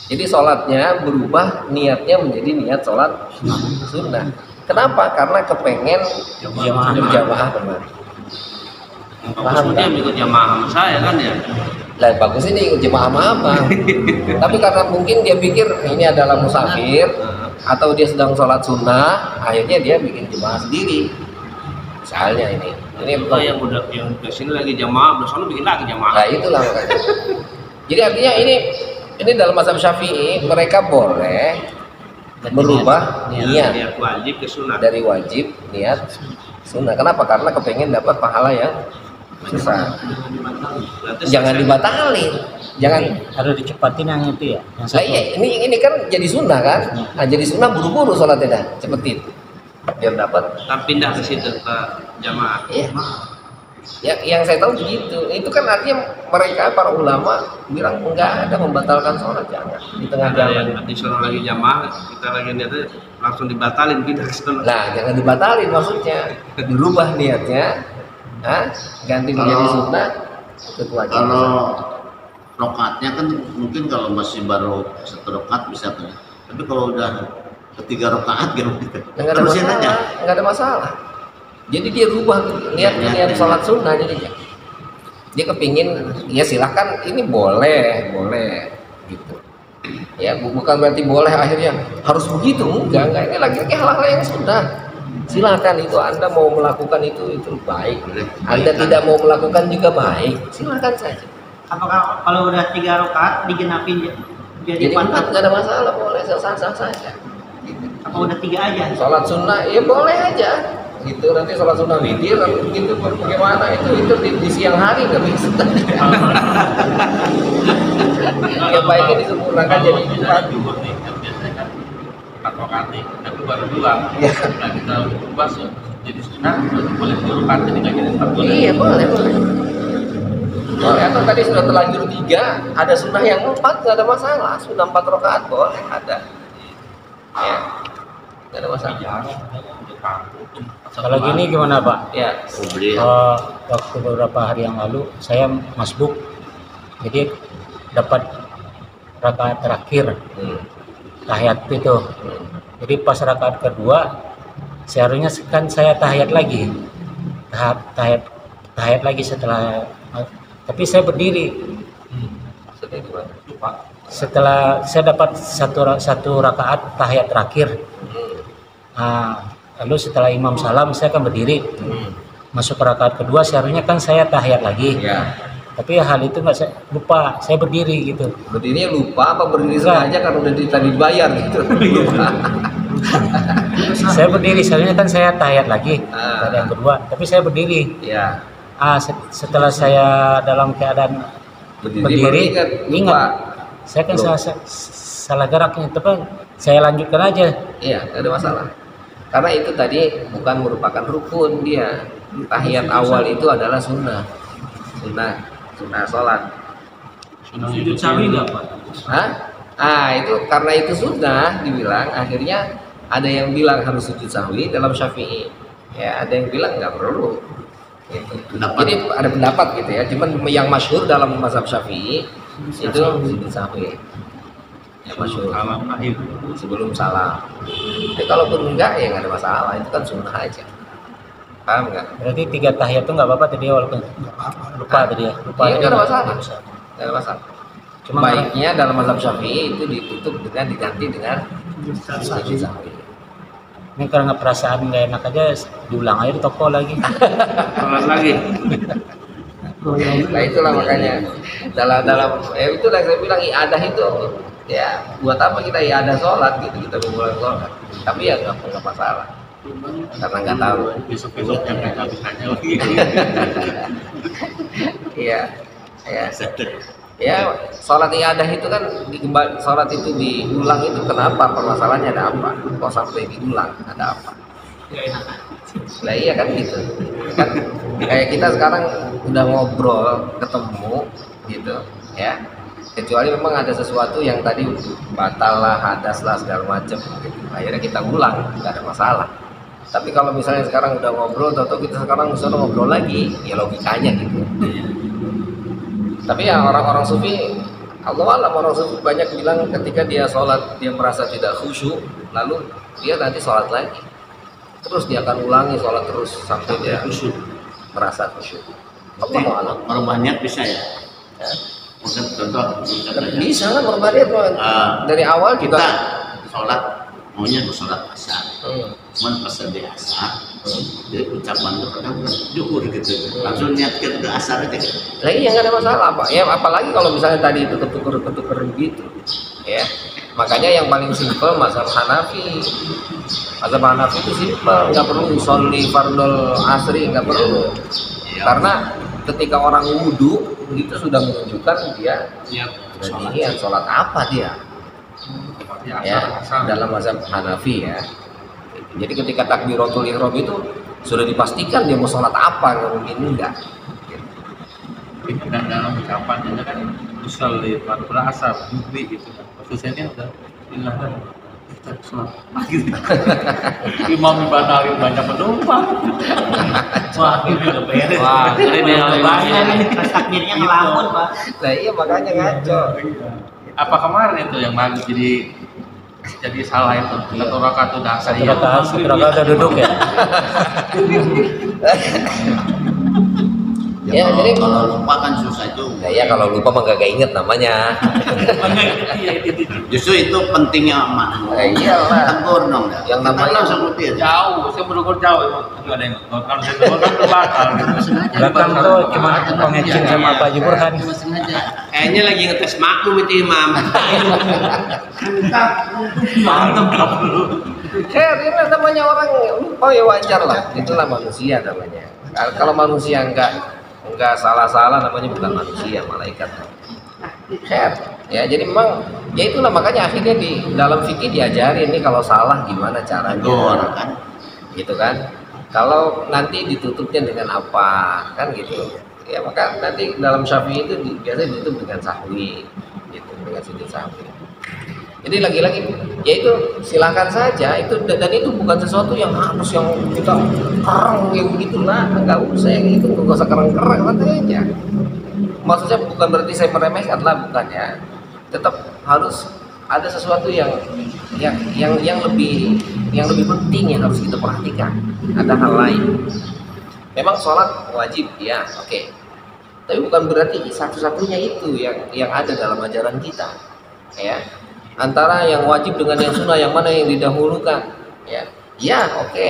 S1: Jadi sholatnya berubah, niatnya menjadi niat sholat sunnah. Kenapa? Karena kepengen berjamaah kemarin. Paham
S3: Dia
S1: kan?
S3: ikut jamaah sama saya kan ya.
S1: Lah bagus ini ikut jamaah sama abang. Tapi karena mungkin dia pikir ini adalah musafir atau dia sedang sholat sunnah, akhirnya dia bikin jamaah sendiri. Misalnya ini
S3: Yang kesini lagi jamaah, bersama bikin lagi jamaah.
S1: Nah itulah makanya. Jadi artinya ini dalam mazhab Syafi'i mereka boleh merubah niat
S3: wajib ke sunnah.
S1: dari wajib niat sunnah. Kenapa? Karena kepengen dapat pahala yang besar. Jangan dibatalin. Jangan.
S4: Harus dicepatin yang itu ya. Yang
S1: Nah, iya, ini kan jadi sunnah kan? Nah, jadi sunnah buru-buru sholatnya dah, cepetin biar dapat.
S3: Kita pindah ke situ ke jamaah.
S1: Iya. Yang saya tahu begitu. Itu kan artinya mereka para ulama bilang enggak ada membatalkan sholat, jangan di tengah
S3: Ada yang
S1: jalan.
S3: disuruh lagi jamaah, kita lagi niatnya langsung dibatalin pindah ke sana.
S1: Nah, jangan dibatalin maksudnya, dirubah niatnya, ganti menjadi sunnah, itu wajib.
S2: Kalau rokaatnya kan mungkin kalau masih baru satu rokaat bisa kan. Tapi kalau udah ketiga rokaat gitu,
S1: Enggak ada masalah, enggak ada masalah. Jadi dia rubah niat sholat sunnah jadinya. Dia kepingin, ya silahkan, ini boleh gitu. Ya bukan berarti boleh akhirnya harus begitu, enggak. Ini lagi hal-hal yang sunnah. Silakan itu Anda mau melakukan itu baik. Anda tidak mau melakukan juga baik, silakan saja.
S4: Apakah kalau udah 3 rakaat digenapin jadi
S1: Jadi 4
S4: 4?
S1: nggak ada masalah, boleh sah-sah saja.
S4: Apa udah 3 aja?
S1: Sholat sunnah ya boleh aja. Gitu nanti sholat sunnah witir gitu bagaimana itu di siang hari nggak bisa. Ya baiknya disempurnakan jadi 4.
S3: Advokasi, tapi baru 2.
S1: Ya.
S3: Nah kita ubah jadi sunnah, boleh diurukan jadi nggak jadi 4 boleh.
S1: Iya boleh. Boleh atau tadi sudah terlanjur 3, ada sunnah yang 4 nggak ada masalah. Sunnah 4 rakaat boleh ada. Ya, nggak ada masalah.
S4: Kalau gini gimana Pak?
S1: Ya,
S4: Waktu beberapa hari yang lalu saya masbuk, jadi dapat rakaat terakhir tahiyat itu. Jadi pas rakaat kedua seharusnya kan saya tahiyat lagi, tahiyat lagi setelah
S6: tapi saya berdiri.
S1: Maksudnya gimana?
S3: Lupa.
S6: Setelah saya dapat satu rakaat tahiyat terakhir, lalu setelah imam salam saya akan berdiri. Masuk ke rakaat kedua seharusnya kan saya tahiyat lagi.
S1: Ya.
S6: Tapi hal itu nggak, saya lupa, saya berdiri gitu.
S1: Berdirinya lupa apa berdiri
S6: Enggak.
S1: sengaja karena udah tadi dibayar gitu? Lupa.
S6: Saya berdiri, seharusnya kan saya tahiyat lagi
S1: Ah.
S6: pada yang kedua, tapi saya berdiri.
S1: Ya.
S6: Setelah saya dalam keadaan berdiri,
S1: kan lupa.
S6: ingat saya kan
S1: Belum.
S6: salah geraknya, tapi saya lanjutkan aja.
S1: Iya, nggak ada masalah. Karena itu tadi bukan merupakan rukun dia. Tahiyat awal itu adalah sunnah sholat.
S3: Sujud sawi nggak Pak?
S1: Hah? Itu karena itu sunnah dibilang, akhirnya ada yang bilang harus sujud sahwi dalam Syafi'i. Ya, ada yang bilang nggak perlu. Gitu.
S2: Pendapat.
S1: Jadi ada pendapat gitu ya. Cuman yang masyhur dalam mazhab Syafi'i itu sujud sahwi. Yang masyhur
S3: Salam akhir.
S1: sebelum salam. Tapi kalaupun enggak ya nggak ada masalah. Itu kan sunnah aja. Paham nggak?
S6: Berarti 3 tahiyat itu nggak apa-apa tadi walaupun lupa tadi ya. Lupa
S1: Iya,
S6: tadi
S1: nggak ada
S6: nggak
S1: masalah.
S6: bisa.
S1: Nggak ada masalah.
S6: Cuma
S1: Baiknya dalam mazhab Syafi'i itu ditutup dengan diganti dengan sujud sahwi.
S6: ini karena perasaan nggak enak aja diulang aja di toko lagi.
S3: Salat lagi.
S1: Nah itulah makanya dalam itulah saya bilang ibadah itu ya buat apa kita ibadah sholat gitu, kita memulai sholat, tapi ya nggak masalah karena nggak tahu.
S3: Besok-besok yang nggak tanya lagi.
S1: Iya ya sholat ibadah itu kan sholat itu diulang itu kenapa, permasalahannya ada apa kok sampai diulang, ada apa? Nah iya kan gitu kan, kayak kita sekarang udah ngobrol ketemu gitu ya, kecuali memang ada sesuatu yang tadi batal lah, hadas lah, segala macam gitu. Akhirnya kita ulang, nggak ada masalah. Tapi kalau misalnya sekarang udah ngobrol atau kita sekarang misalnya ngobrol lagi, ya logikanya gitu. Tapi ya orang-orang sufi, Allah alam, orang sufi banyak bilang ketika dia sholat dia merasa tidak khusyuk, lalu dia nanti sholat lagi, terus dia akan ulangi sholat terus sampai dia
S2: Khusyuk.
S1: merasa khusyuk.
S2: Oke,
S1: Allah alam.
S2: merubah niat bisa ya? Mungkin contoh,
S1: Bisa lah merubah niat dari awal
S2: kita
S1: juga.
S2: sholat maunya sholat asar, cuman pas di asar, dia ucapan itu kadang juhur gitu, langsung niatkan ke asar aja.
S1: Nah iya nggak ada masalah Pak. Ya apalagi kalau misalnya tadi itu ketuker gitu, ya. Makanya yang paling simpel mazhab Hanafi. Mazhab Hanafi itu simpel, nggak perlu sholli fardul asri, nggak perlu. Karena ketika orang wudhu itu sudah menunjukkan dia niat sholat apa dia. Ya, dalam mazhab Hanafi ya. Jadi ketika takbiratul ihram itu sudah dipastikan dia mau sholat apa, nggak mungkin enggak.
S3: Dan dalam ucapan ini kan misal di pada asar jubli gitu kan. Khususnya udah bilang kan kita sholat pagi. Imam dibatalin banyak penumpang. Wah ini udah beres.
S6: Wah,
S3: ini yang banyak nih.
S4: Pas takdirnya ngelamun Pak.
S1: Nah iya makanya ngaco.
S3: Apa kemarin itu yang lagi jadi salah itu? Satu rakaat udah asar.
S6: Satu rakaat udah duduk ya.
S1: Ya,
S2: kalau,
S1: jadi-
S2: kalau lupa kan susah juga.
S1: Nah ya kalau lupa mah gak inget namanya.
S2: Justru itu pentingnya makna.
S1: Iyalah.
S2: Tegur dong. dah.
S1: Yang
S2: Kita
S1: namanya-
S2: langsung rutin.
S3: Jauh, saya berukur jauh emang. Itu ada yang kalau saya berukur kan batal gitu.
S6: Belakang tuh cuma pengecin sama Pak Jubur kan.
S7: Kayaknya lagi ngetes makmum itu imam.
S3: Mantap dulu.
S1: Ini namanya orang lupa ya wajar lah. Itulah manusia namanya. Kalau manusia enggak salah-salah namanya bukan manusia, malaikat. Ya jadi memang ya itulah makanya akhirnya di dalam fikih diajari ini kalau salah gimana caranya.
S2: Tegur kan.
S1: Gitu kan. Kalau nanti ditutupnya dengan apa kan gitu. Ya maka nanti dalam Syafi'i itu biasanya ditutup dengan sahwi gitu, dengan sujud sahwi. Jadi lagi-lagi ya itu silakan saja itu, dan itu bukan sesuatu yang harus yang kita kereng yang begitulah, nggak usah yang itu, nggak usah kereng-kereng aja. Maksudnya bukan berarti saya meremehkan lah, bukan ya. Tetap harus ada sesuatu yang lebih penting yang harus kita perhatikan. Ada hal lain. Memang sholat wajib ya, oke. Tapi bukan berarti satu-satunya itu yang ada dalam ajaran kita. Ya, antara yang wajib dengan yang sunnah, yang mana yang didahulukan? Ya, oke.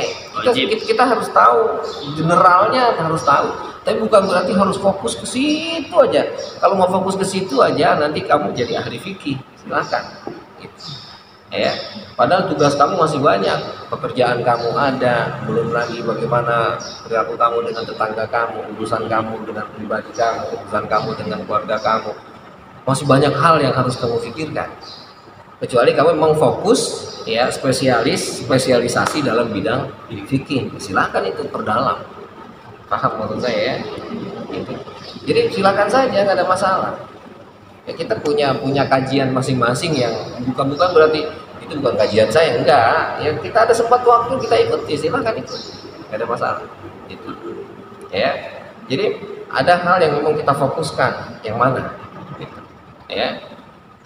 S1: Kita harus tahu, generalnya harus tahu. Tapi bukan berarti harus fokus ke situ aja. Kalau mau fokus ke situ aja, nanti kamu jadi ahli fikih. Silakan. Gitu. Ya, padahal tugas kamu masih banyak, pekerjaan kamu ada, belum lagi bagaimana perilaku kamu dengan tetangga kamu, urusan kamu dengan pribadi kamu, urusan kamu dengan keluarga kamu. Masih banyak hal yang harus kamu pikirkan. Kecuali kamu memang fokus, ya, spesialisasi dalam bidang fikih, silakan itu perdalam. Paham maksud saya ya? Gitu. Jadi silakan saja, nggak ada masalah. Ya, kita punya kajian masing-masing yang bukan berarti itu bukan kajian saya, enggak. Ya, kita ada sempat waktu kita ikuti, silakan ikut, nggak ada masalah. Gitu. Ya, jadi ada hal yang memang kita fokuskan, yang mana? Gitu. Ya,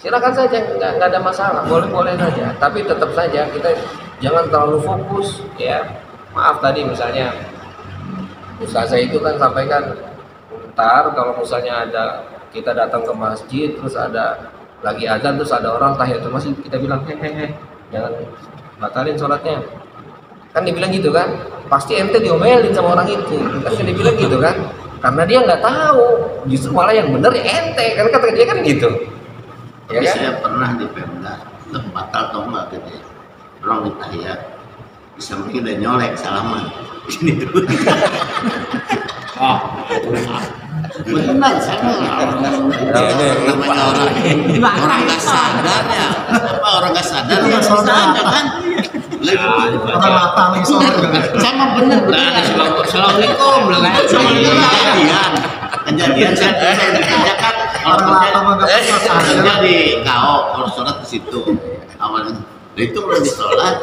S1: silakan saja, nggak ada masalah, boleh saja. Tapi tetap saja kita jangan terlalu fokus. Ya, maaf tadi misalnya Ustaz saya itu kan sampaikan, ntar kalau misalnya kita datang ke masjid terus ada lagi azan terus ada orang tahiyatul masjid, kita bilang hehehe, jangan batalin sholatnya. Kan dibilang gitu kan, pasti ente diomelin sama orang itu. Kan dibilang gitu kan, karena dia nggak tahu, justru malah yang bener ya ente, kan kata dia kan gitu.
S2: Tapi
S1: Ya kan?
S2: saya pernah di Pemda, batal atau enggak gitu ya. Orang ditahiyat, bisa mungkin udah nyolek salaman. Ini dulu. Benar, saya namanya orang nggak sadar ya. Orang nggak sadar ya saja kan.
S5: Orang latah lagi sholat juga.
S2: Saya mah bener.
S7: Assalamualaikum.
S2: Kejadian saya dikerjakan
S5: Orang latah mah nggak pernah sadar.
S2: kerja di KO kalau sholat ke situ awalnya. Itu belum disolat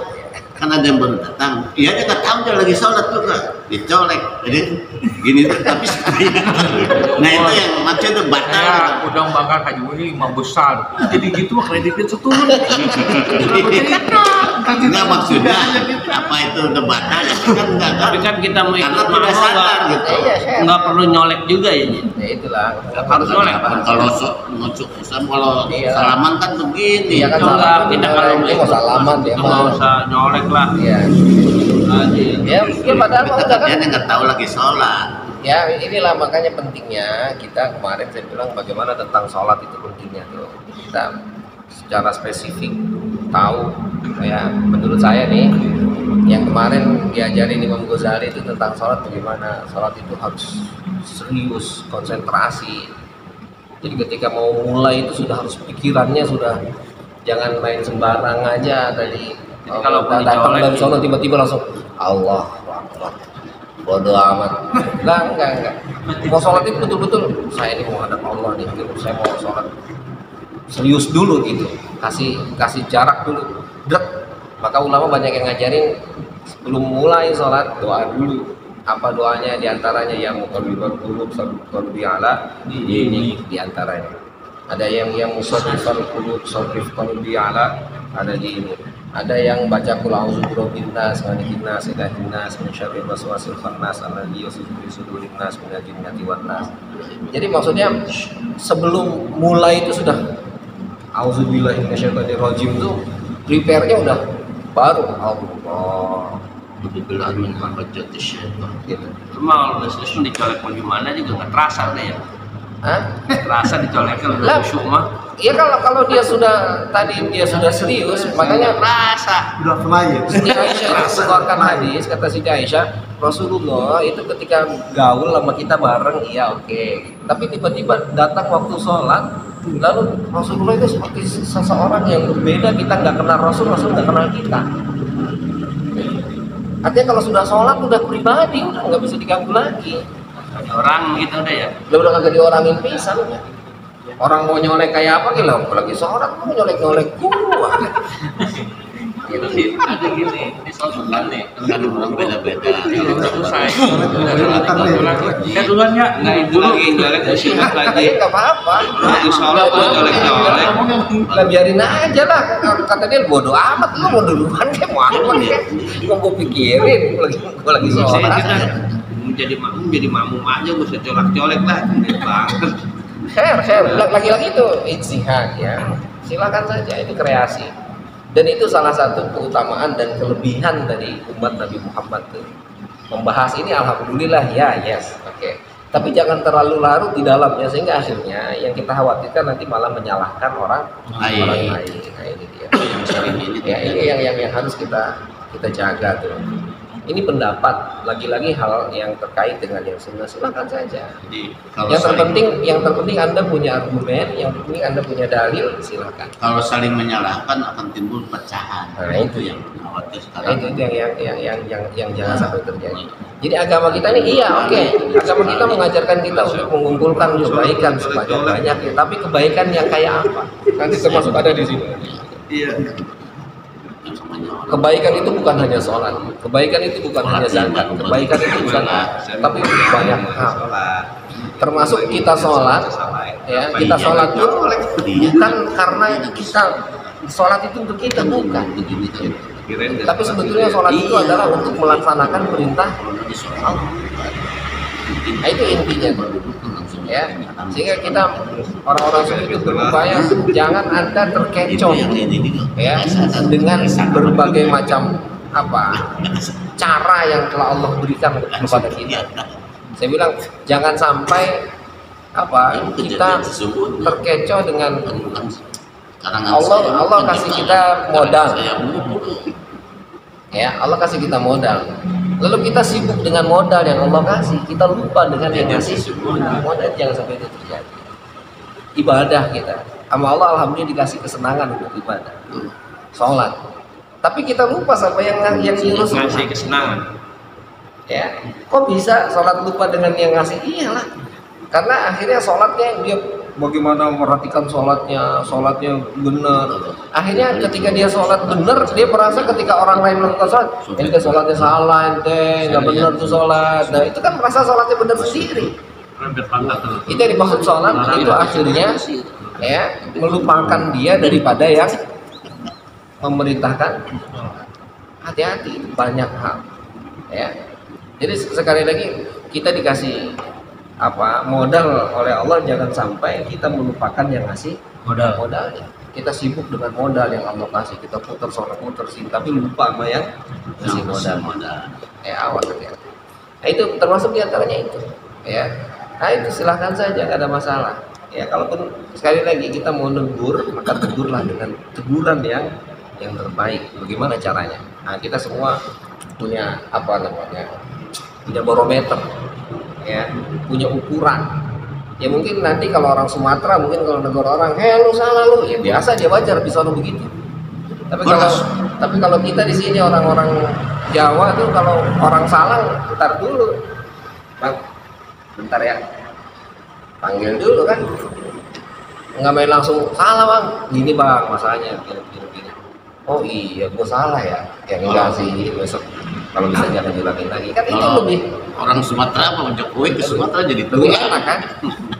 S2: kan ada yang baru datang, iya dia nggak tahu dia lagi sholat juga, dicolek, jadi gini tapi nah itu yang maksudnya itu batal.
S3: Saya udang bakar Haji Wuli imam besar, jadi gitu kreditnya seturun.
S2: Enggak maksudnya apa itu udah batal ya kan enggak kan?
S7: Tapi kan kita mau
S2: Karena
S7: ikut
S2: tidak sadar gitu.
S7: nggak perlu nyolek juga ya.
S1: Ya itulah.
S7: Harus nyolek.
S2: Kalau kalau
S1: Iya.
S2: salaman kan begini.
S1: Iya kan,
S7: Enggak,
S1: salaman
S7: kita
S1: juga,
S7: kalau
S1: ini mau salaman dia
S7: nggak
S1: mah.
S7: usah nyolek lah.
S1: Iya. Ya, padahal mah udah kan.
S2: Dia nggak tahu lagi sholat.
S1: Ya inilah makanya pentingnya kita kemarin saya bilang bagaimana tentang sholat itu pentingnya tuh. Kita secara spesifik tahu, ya menurut saya nih yang kemarin diajarin Imam Ghazali itu tentang sholat, bagaimana sholat itu harus serius, konsentrasi. Jadi ketika mau mulai itu sudah harus pikirannya sudah, jangan main sembarang aja tadi.
S7: Jadi kalau
S1: datang
S7: dicolek
S1: dari sono tiba-tiba langsung Allah Akbar, bodoh amat. Enggak. Mau sholat itu betul-betul saya ini mau hadap Allah nih, gitu. Saya mau sholat serius dulu gitu, kasih jarak dulu. Maka ulama banyak yang ngajarin sebelum mulai sholat doa dulu. Apa doanya? Diantaranya yang muqallibal qulub sabbi ala ini diantaranya. Ada yang musarrifal qulub sarrif qalbi ala, ada di ini. Ada yang baca qul a'udzu birabbin nas malikin nas ilahin nas min syarril waswasil khannas alladzi yuwaswisu fi sudurin nas minal jinnati wan nas. Jadi maksudnya sebelum mulai itu sudah auzubillahi minasyaitonir rajim itu prepare-nya udah baru Allah.
S2: Alhamdulillah menghambut syaitan.
S1: Gitu.
S7: Cuma kalau udah dicolek mau gimana juga nggak terasa udah ya.
S1: Hah?
S7: Terasa dicolek kalau
S1: Lah.
S7: khusyuk mah.
S1: Iya kalau dia sudah serius, makanya
S7: Terasa.
S5: Udah fly ya.
S1: Siti Aisyah mengeluarkan hadis, kata Siti Aisyah, Rasulullah itu ketika gaul sama kita bareng, iya oke. Tapi tiba-tiba datang waktu sholat, lalu Rasulullah itu seperti seseorang yang berbeda, kita nggak kenal Rasul nggak kenal kita. Artinya kalau sudah sholat udah pribadi, udah nggak bisa diganggu lagi.
S7: Ada orang gitu udah ya.
S1: Udah kagak diorangin pisan. Orang mau nyolek kayak apa gitu, apalagi sholat mau nyolek gua. Gitu.
S3: Ada gini, ini soal sunnah nih.
S2: Kan orang beda-beda.
S3: Kalau udah selesai,
S5: Kan
S3: duluan ya.
S7: Nggak itu lagi nyolek khusyuk lagi.
S1: Nggak apa-apa.
S7: Lagi sholat terus nyolek.
S1: Lah biarin aja lah, kata dia bodo amat, lu mau duluan kayak mau apa kayak, gua pikirin, gua lagi sholat.
S7: Kita jadi makmum aja gue usah colak-colek lah gitu banget.
S1: Share. Lagi-lagi itu ijtihad ya. Silakan saja, itu kreasi. Dan itu salah satu keutamaan dan kelebihan dari umat Nabi Muhammad tuh. Membahas ini alhamdulillah ya, yes, oke. Tapi jangan terlalu larut di dalamnya sehingga akhirnya yang kita khawatirkan nanti malah menyalahkan orang lain. Nah, ini dia. Ya, ini yang harus kita jaga tuh. Ini pendapat, lagi-lagi hal yang terkait dengan yang sunnah, silakan saja.
S2: Jadi, kalau
S1: Yang terpenting Anda punya argumen, yang penting Anda punya dalil, silakan.
S2: kalau saling menyalahkan akan timbul pecahan.
S1: Nah, itu
S2: yang khawatir
S1: Nah,
S2: sekarang.
S1: itu yang jangan sampai terjadi. Jadi agama kita ini oke. Agama kita mengajarkan kita untuk mengumpulkan kebaikan sebanyak-banyaknya, tapi kebaikan yang kayak apa? Nanti termasuk ada di sini.
S7: Iya.
S1: Kebaikan itu bukan hanya sholat, kebaikan itu bukan hanya zakat, kebaikan itu bukan, tapi banyak hal. Termasuk kita sholat, ya kita sholat pun bukan karena kita sholat itu untuk kita, bukan. Tapi sebetulnya sholat itu adalah untuk melaksanakan perintah Allah. Nah, itu intinya, ya. Sehingga kita orang-orang sufi itu berupaya jangan Anda terkecoh, ya, dengan berbagai macam cara yang telah Allah berikan kepada kita. Saya bilang jangan sampai kita terkecoh dengan Allah kasih kita modal. Ya, Allah kasih kita modal. Lalu kita sibuk dengan modal yang Allah kasih, kita lupa dengan yang ngasih modal. Jangan sampai itu terjadi. Ibadah kita, sama Allah alhamdulillah dikasih kesenangan untuk ibadah, sholat. Tapi kita lupa sampai yang ngurus
S7: Ngasih kesenangan.
S1: Ya, kok bisa sholat lupa dengan yang ngasih? Iyalah, karena akhirnya sholatnya dia bagaimana memperhatikan sholatnya benar. Akhirnya ketika dia sholat benar, dia merasa ketika orang lain melakukan sholat, ente sholatnya salah, ente nggak benar tuh sholat. Nah itu kan merasa sholatnya benar sendiri. Itu yang dimaksud sholat, itu akhirnya ya melupakan dia daripada yang memerintahkan. Hati-hati, banyak hal. Ya, jadi sekali lagi kita dikasih modal oleh Allah, jangan sampai kita melupakan yang ngasih modalnya. Kita sibuk dengan modal yang Allah kasih, kita putar sini, tapi lupa sama yang ngasih modal. Awas ya. Nah itu termasuk diantaranya itu, ya. Nah itu silahkan saja, nggak ada masalah. Ya kalaupun sekali lagi kita mau negur, maka tegurlah dengan teguran yang terbaik. Bagaimana caranya? Nah kita semua punya punya barometer. Ya, punya ukuran. Ya mungkin nanti kalau orang Sumatera, mungkin kalau negur orang, lu salah lu, ya biasa dia wajar bisa begitu. Tapi kalau kita di sini orang-orang Jawa tuh kalau orang salah, bentar dulu, bang, bentar ya, panggil dulu kan, nggak main langsung salah bang, gini bang masalahnya, gini. Oh iya, gue salah ya enggak sih, besok kalau bisa jangan diulangin lagi kan itu lebih.
S2: Orang Sumatera apa Jokowi ke Sumatera jadi
S1: lebih enak kan?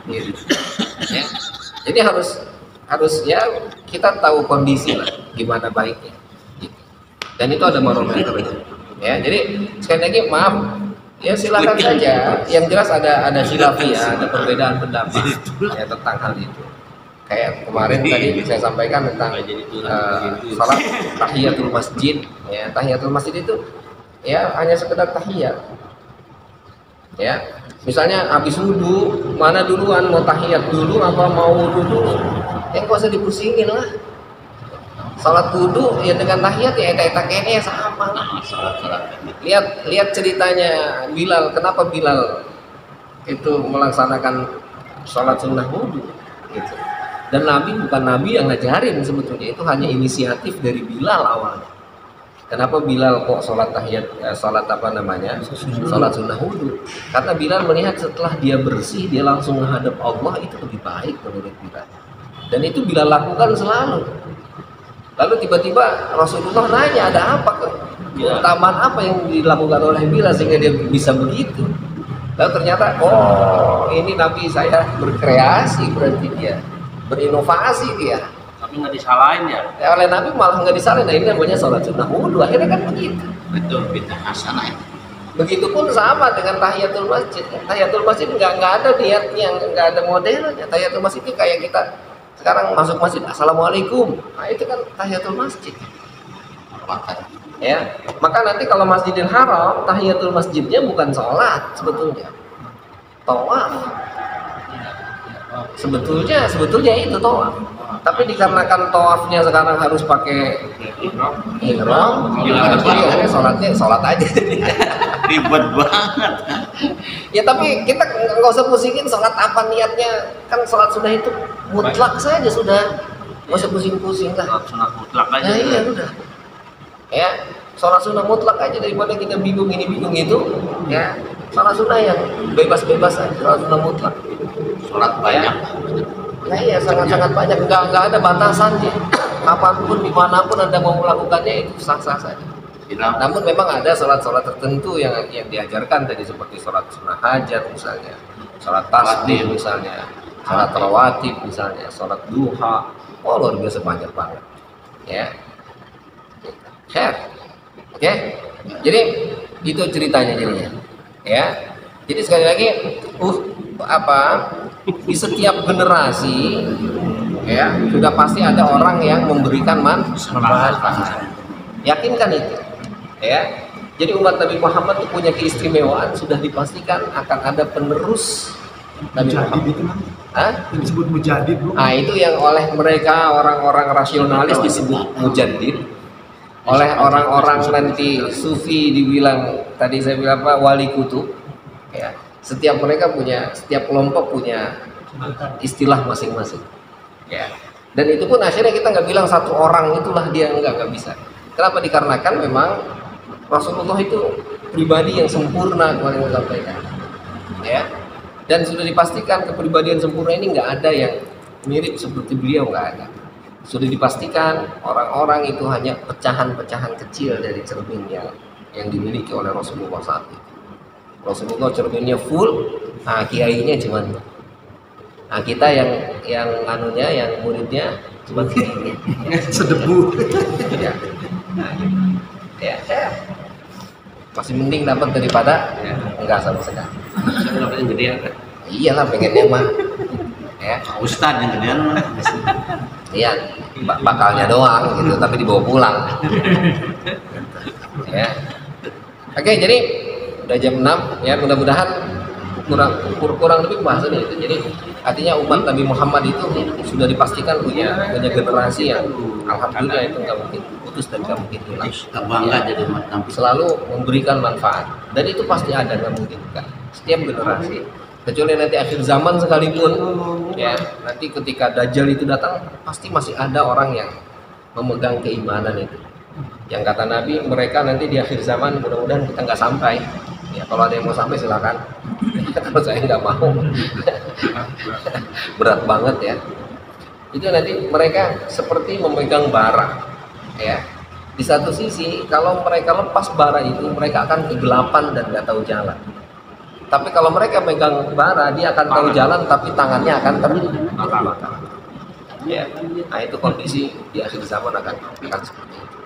S1: Gitu. Ya. Jadi harus ya kita tahu kondisi lah gimana baiknya. Gitu. Dan itu ada barometer itu. Ya, jadi sekali lagi maaf, ya silakan saja. Yang jelas ada khilafiyah, ada perbedaan pendapat ya tentang hal itu. Kayak kemarin tadi saya sampaikan tentang salat tahiyatul masjid. Ya, tahiyatul masjid itu ya hanya sekedar tahiyat. Ya, misalnya habis wudu, mana duluan, mau tahiyat dulu apa mau wudu dulu? Yang gak usah dipusingin lah. Salat wudu ya dengan tahiyat ya eta kene sama lah. Lihat ceritanya Bilal, kenapa Bilal itu melaksanakan salat sunnah wudu gitu. Dan Nabi bukan Nabi yang ngajarin sebetulnya, itu hanya inisiatif dari Bilal awalnya. Kenapa Bilal kok sholat tahiyat, sholat sunnah wudu? Karena Bilal melihat setelah dia bersih, dia langsung menghadap Allah, itu lebih baik menurut Bilal. Dan itu Bilal lakukan selalu. Lalu tiba-tiba Rasulullah nanya, ada apa? Keutamaan apa yang dilakukan oleh Bilal sehingga dia bisa begitu? Lalu ternyata, oh ini Nabi saya berkreasi, berarti dia berinovasi dia.
S7: Tapi nggak disalahin ya.
S1: Oleh Nabi malah nggak disalahin. Nah ini namanya sholat sunnah wudu. Akhirnya kan begitu.
S2: Itu bid'ah hasanah.
S1: Begitupun sama dengan tahiyatul masjid. Tahiyatul masjid nggak ada niatnya, nggak ada modelnya. Tahiyatul masjid itu kayak kita sekarang masuk masjid, assalamualaikum. Nah itu kan tahiyatul masjid. Ya, maka nanti kalau Masjidil Haram, tahiyatul masjidnya bukan sholat sebetulnya, tawaf. Sebetulnya itu tawaf. Tapi dikarenakan tawafnya sekarang harus pakai ihram, jadi sholat aja.
S2: Ribet banget.
S1: Ya tapi kita nggak usah pusingin sholat apa niatnya, kan sholat sunnah itu mutlak saja sudah, nggak usah pusing-pusing lah.
S7: Sunat mutlak aja.
S1: Nah iya udah, ya sholat sunnah mutlak aja daripada kita bingung ini bingung itu, ya sholat sunnah yang bebas-bebas aja, sholat sunnah mutlak.
S2: Sholat banyak.
S1: Nah iya sangat-sangat banyak, nggak ada batasannya, kapanpun dimanapun anda mau melakukannya itu sah-sah saja. Namun memang ada sholat-sholat tertentu yang diajarkan tadi seperti sholat sunnah hajat misalnya, sholat tasbih misalnya, sholat rawatib misalnya, sholat duha, luar biasa banyak banget, ya. Oke, jadi itu ceritanya jadinya, ya. Jadi sekali lagi, di setiap generasi, ya sudah pasti ada orang yang memberikan manfaat. Yakinkan itu. Ya, jadi umat Nabi Muhammad itu punya keistimewaan, sudah dipastikan akan ada penerus Nabi Muhammad.
S5: Itu yang disebut mujadid, Bu.
S1: Nah itu yang oleh mereka orang-orang rasionalis disebut mujaddid, oleh orang-orang nanti sufi dibilang, tadi saya bilang apa, wali kutub. Ya, setiap kelompok punya istilah masing-masing. Ya, dan itu pun akhirnya kita nggak bilang satu orang itulah dia, nggak bisa. Kenapa? Dikarenakan memang Rasulullah itu pribadi yang sempurna, kemarin saya sampaikan, ya. Dan sudah dipastikan kepribadian sempurna ini nggak ada yang mirip seperti beliau, nggak ada. Sudah dipastikan orang-orang itu hanya pecahan-pecahan kecil dari cermin yang dimiliki oleh Rasulullah saat itu. Rasulullah cerminnya full, nah kiainya cuma, nah kita yang muridnya cuma segini,
S5: Sedebu.
S1: ya. Nah, ya. Masih mending dapat daripada enggak sama sekali.
S7: Saya yang gedean kan.
S1: Iyalah pengennya mah, ya.
S2: Ustadz yang gedean mah.
S1: Iya, bakalnya doang gitu, tapi dibawa pulang. Ya. Oke, jadi udah jam 6 ya, mudah-mudahan kurang lebih pembahasan itu. Jadi artinya umat Nabi Muhammad itu sudah dipastikan punya generasi yang alhamdulillah itu nggak mungkin putus dan nggak mungkin hilang.
S2: Bangga jadi umat Nabi.
S1: Selalu memberikan manfaat, dan itu pasti ada, nggak mungkin kan. Setiap generasi, kecuali nanti akhir zaman sekalipun, ya nanti ketika Dajjal itu datang pasti masih ada orang yang memegang keimanan itu. Yang kata Nabi, mereka nanti di akhir zaman mudah-mudahan kita nggak sampai. Ya kalau ada yang mau sampai silakan. Kalau saya nggak mau, berat banget ya. Itu nanti mereka seperti memegang bara, ya. Di satu sisi kalau mereka lepas bara itu, mereka akan kegelapan dan nggak tahu jalan. Tapi kalau mereka megang bara, dia akan tahu jalan, tapi tangannya akan terbakar. Ya, nah itu kondisi di akhir zaman akan seperti itu.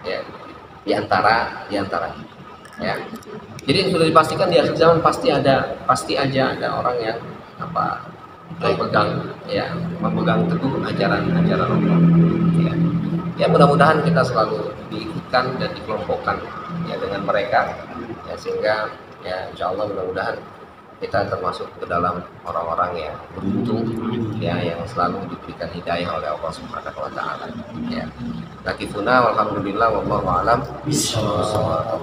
S1: Ya, di antara, ya. Jadi sudah dipastikan di akhir zaman pasti aja ada orang yang memegang teguh ajaran Allah. Ya mudah-mudahan kita selalu diikutkan dan dikelompokkan ya dengan mereka, ya sehingga ya insya Allah mudah-mudahan kita termasuk ke dalam orang-orang yang beruntung, ya yang selalu diberikan hidayah oleh Allah Subhanahu wa taala. Ya. Nakifuna walhamdulillah wallahu a'lam. Bismillah.